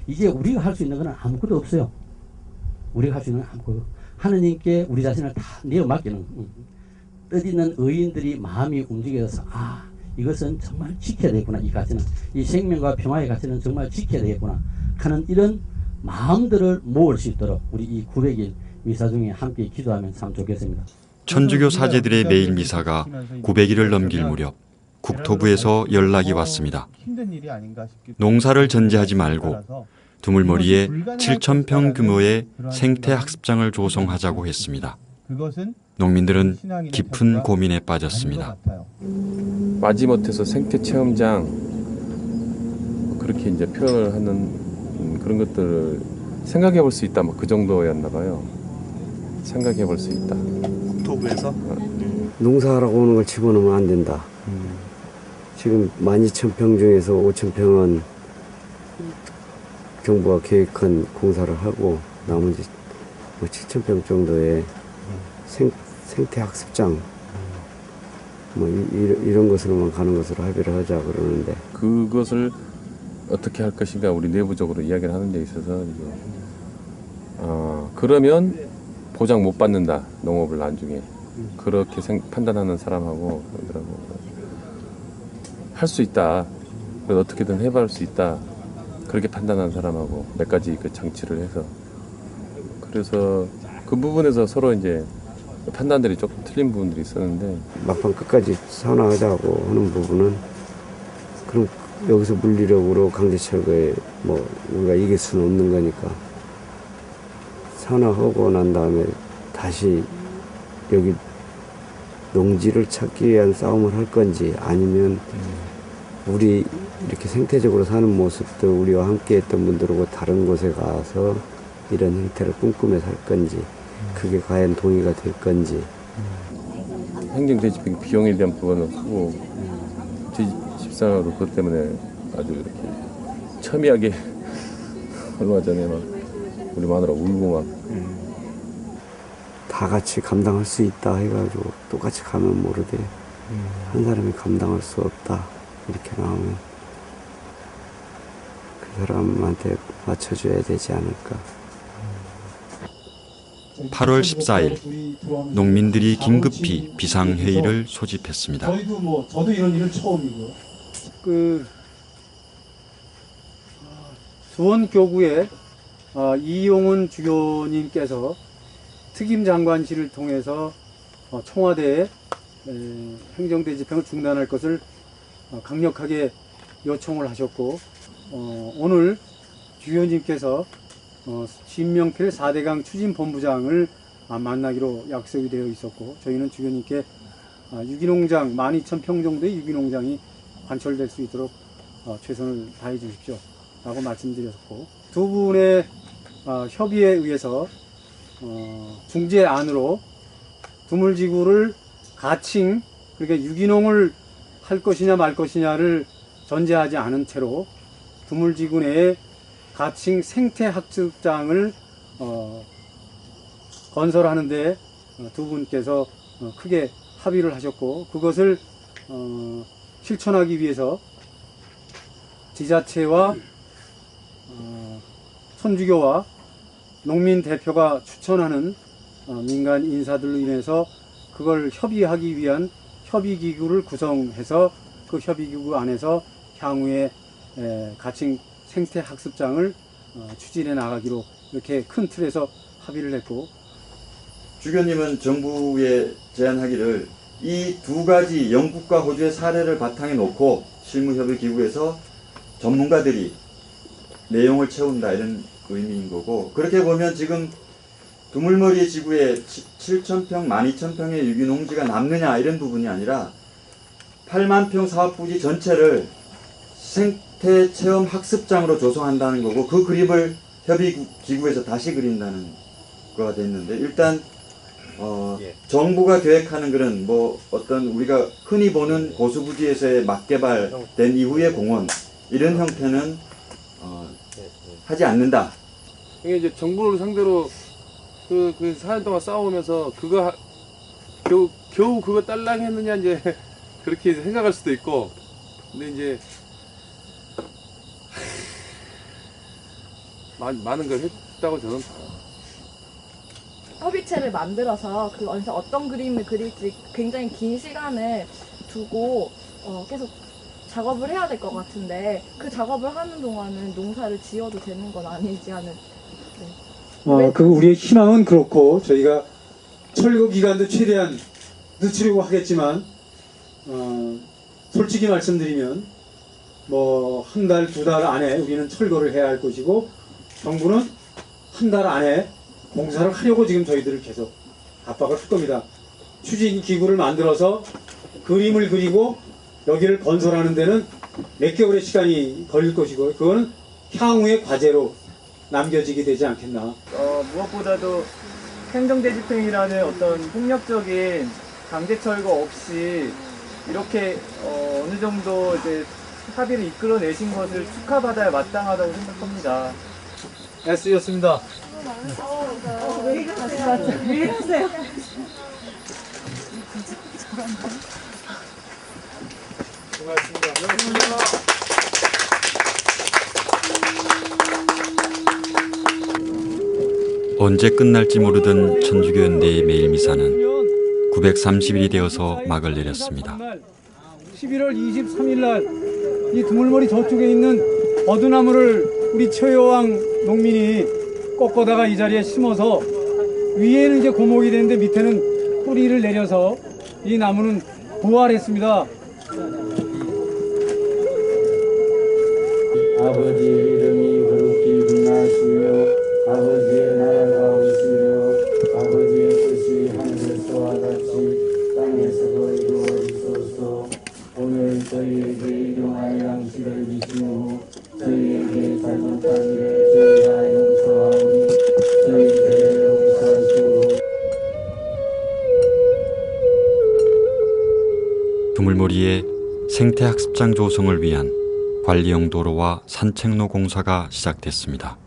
이제 우리가 할 수 있는 건 아무것도 없어요. 우리가 할 수 있는 건 아무것도. 하느님께 우리 자신을 다 내어 맡기는 뜻있는 의인들이 마음이 움직여서 이것은 정말 지켜야 되겠구나. 이 가치는 이 생명과 평화의 가치는 정말 지켜야 되겠구나 하는 이런 마음들을 모을 수 있도록 우리 이 900일 미사 중에 함께 기도하면 참 좋겠습니다. 천주교 사제들의 매일 미사가 900일을 넘길 무렵 국토부에서 연락이 왔습니다. 농사를 전제하지 말고 두물머리에 7,000평 규모의 생태학습장을 조성하자고 했습니다. 농민들은 깊은 고민에 빠졌습니다. 마지못해서 생태체험장 그렇게 이제 표현을 하는 그런 것들을 생각해 볼 수 있다. 뭐 그 정도였나 봐요. 생각해 볼 수 있다. 국토부에서 농사하라고 오는 걸 집어넣으면 안 된다. 지금 12,000평 중에서 5,000평은 정부가 계획한 공사를 하고 나머지 7,000평 정도의 생태학습장 이런 것으로만 가는 것으로 합의를 하자 그러는데 그것을 어떻게 할 것인가 우리 내부적으로 이야기를 하는 데 있어서 그러면 보장 못 받는다. 농업을 나중에 그렇게 판단하는 사람하고 할 수 있다. 어떻게든 해볼 수 있다. 그렇게 판단하는 사람하고 몇 가지 그 장치를 해서 그래서 그 부분에서 서로 이제 판단들이 조금 틀린 부분들이 있었는데 막판 끝까지 산화하자고 하는 부분은 그럼 여기서 물리력으로 강제철거에 우리가 이길 수는 없는 거니까 산화하고 난 다음에 다시 여기 농지를 찾기 위한 싸움을 할 건지 아니면 우리 이렇게 생태적으로 사는 모습도 우리와 함께 했던 분들하고 다른 곳에 가서 이런 형태를 꿈꾸며 살 건지 그게 과연 동의가 될 건지 행정대집 비용에 대한 부분은 크고 집사로 그것 때문에 아주 이렇게 첨예하게 얼마 전에 막 우리 마누라 울고 막 다 같이 감당할 수 있다 해가지고 똑같이 가면 모르되 한 사람이 감당할 수 없다 이렇게 나오면 그 사람한테 맞춰줘야 되지 않을까. 8월 14일 농민들이 긴급히 비상회의를 소집했습니다. 저도 이런 일은 처음이고요. 수원교구에 이용훈 주교님께서 특임장관실을 통해서 청와대에 행정대집행을 중단할 것을 강력하게 요청을 하셨고 오늘 주교님께서 신명필 4대강 추진본부장을 만나기로 약속이 되어 있었고 저희는 주교님께 유기농장 12,000평 정도의 유기농장이 관철될 수 있도록 최선을 다해 주십시오 라고 말씀드렸고 두 분의 협의에 의해서 중재안으로 두물지구를 가칭 그러니까 유기농을 할 것이냐 말 것이냐를 전제하지 않은 채로 두물지구 내에 가칭 생태학습장을 건설하는데 두 분께서 크게 합의를 하셨고 그것을 실천하기 위해서 지자체와 천주교와 농민 대표가 추천하는 민간 인사들로 인해서 그걸 협의하기 위한 협의기구를 구성해서 그 협의기구 안에서 향후에 가칭 생태학습장을 추진해 나가기로 이렇게 큰 틀에서 합의를 했고 주교님은 정부에 제안하기를 이 두 가지 영국과 호주의 사례를 바탕에 놓고 실무협의기구에서 전문가들이 내용을 채운다 이런 의미인 거고 그렇게 보면 지금 두물머리 지구에 7,000평, 12,000평의 유기농지가 남느냐 이런 부분이 아니라 8만 평 사업부지 전체를 생태체험 학습장으로 조성한다는 거고 그 그림을 협의기구에서 다시 그린다는 거가 됐는데 일단 정부가 계획하는 그런 어떤 우리가 흔히 보는 고수부지에서의 막개발된 이후의 공원 이런 형태는 하지 않는다. 이게 이제 정부를 상대로 그 4년 동안 싸우면서 그거 겨우 그거 딸랑 했느냐 이제 그렇게 생각할 수도 있고, 근데 이제 많은 걸 했다고 저는 봐요. 협의체를 만들어서 그 안에서 어떤 그림을 그릴지 굉장히 긴 시간을 두고 계속 작업을 해야 될 것 같은데, 그 작업을 하는 동안은 농사를 지어도 되는 건 아니지 하는. 네. 그 우리의 희망은 그렇고, 저희가 철거 기간도 최대한 늦추려고 하겠지만, 솔직히 말씀드리면 뭐 한 달, 두 달 안에 우리는 철거를 해야 할 것이고, 정부는 한 달 안에 공사를 하려고 지금 저희들을 계속 압박을 할 겁니다. 추진 기구를 만들어서 그림을 그리고 여기를 건설하는 데는 몇 개월의 시간이 걸릴 것이고, 그거는 향후의 과제로 남겨지게 되지 않겠나. 무엇보다도 행정대 집행이라는 어떤 폭력적인 강제 철거 없이 이렇게 어느 정도 이제 합의를 이끌어내신 것을 축하받아야 마땅하다고 생각합니다. S였습니다. 왜 이러세요? 왜 이러세요? 언제 끝날지 모르던 천주교연대의 매일 미사는 930일이 되어서 막을 내렸습니다. 11월 23일 날 이 두물머리 저쪽에 있는 버드나무를 우리 최여왕 농민이 꺾어다가 이 자리에 심어서, 위에는 이제 고목이 되는데 밑에는 뿌리를 내려서 이 나무는 부활했습니다. 아버지의 이름이 거룩히 빛나시며 아버지의 나라가 오시며 아버지의 뜻이 하늘에서와 같이 땅에서도 이루어지소서. 오늘 저희에게 일용할 양식을 주신 후 저희에게 잘못한 일에 저희가 용서하오니 저희 죄를 용서하시고. 두물머리의 생태학습장 조성을 위한 관리용 도로와 산책로 공사가 시작됐습니다.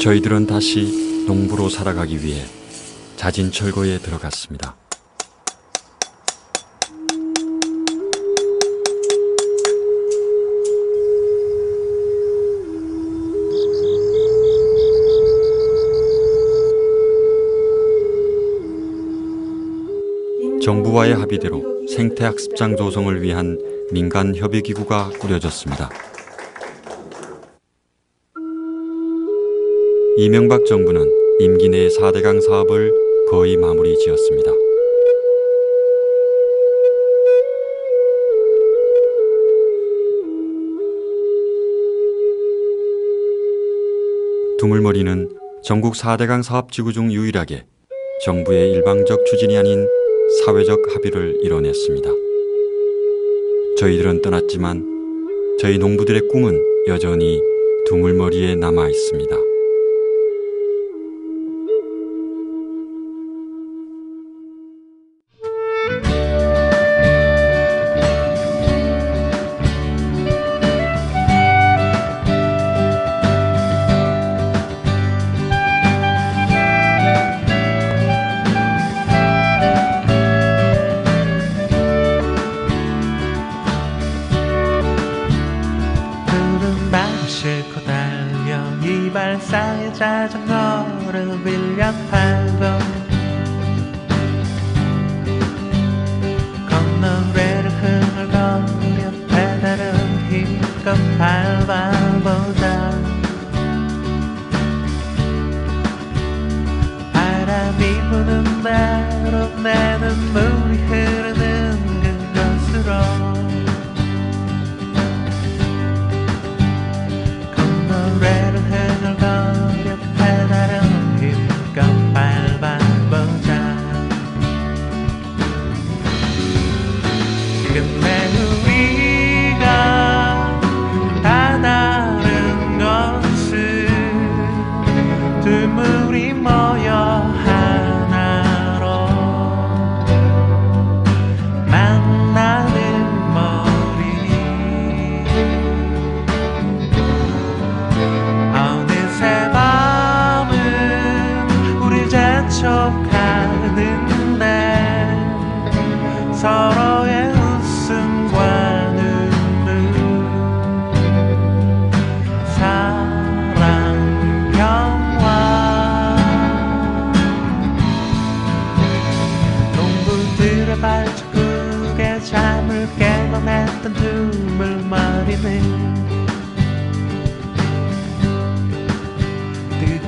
저희들은 다시 농부로 살아가기 위해 자진 철거에 들어갔습니다. 정부와의 합의대로 생태학습장 조성을 위한 민간 협의기구가 꾸려졌습니다. 이명박 정부는 임기 내 4대강 사업을 거의 마무리 지었습니다. 두물머리는 전국 4대강 사업지구 중 유일하게 정부의 일방적 추진이 아닌 사회적 합의를 이뤄냈습니다. 저희들은 떠났지만 저희 농부들의 꿈은 여전히 두물머리에 남아 있습니다. 이발사의 자전거를 빌려 타고 건너래를 흥얼거려 페달을 힘껏 밟아보자. 바람이 부는 대로 내 눈물이 흐르는 그곳으로 건너래를 흥얼거려 페달을 힘껏 밟아보자. 끝내 우리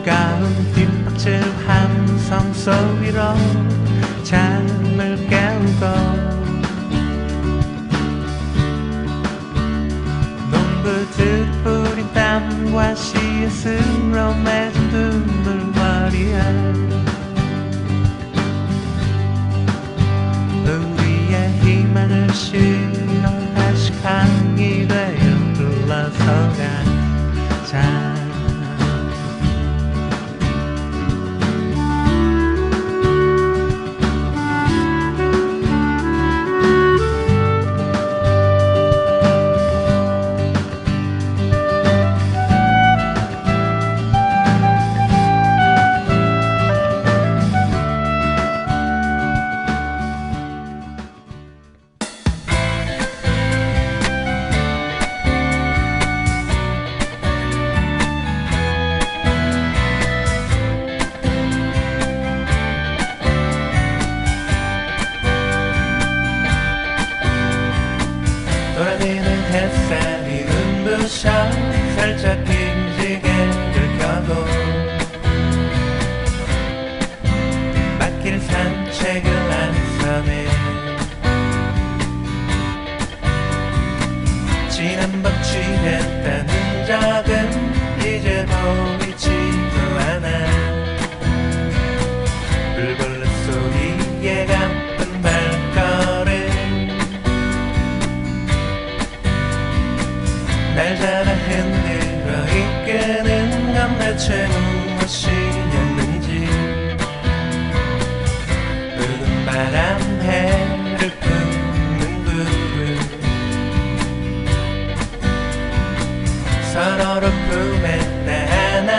차가운 뒷박질 함성 소리로 잠을 깨우고 농부들 뿌린 땀과 씨앗으로 맺은 눈물머리에 우리의 희망을 실어 다시 강이 되어 불러서 가자. 돌아지는 햇살이 눈부셔 살짝 김지개를 켜고 막힐 산책을 나서네. 지난번 취했다는 적은 이제 보이지도 않아. 불벌레 소리에 가쁜 발걸음 날 잡아 흔들어 이끄는 건 대체 무엇이었는지. 푸른 바람 해를 품는 구름 서로를 품에 안아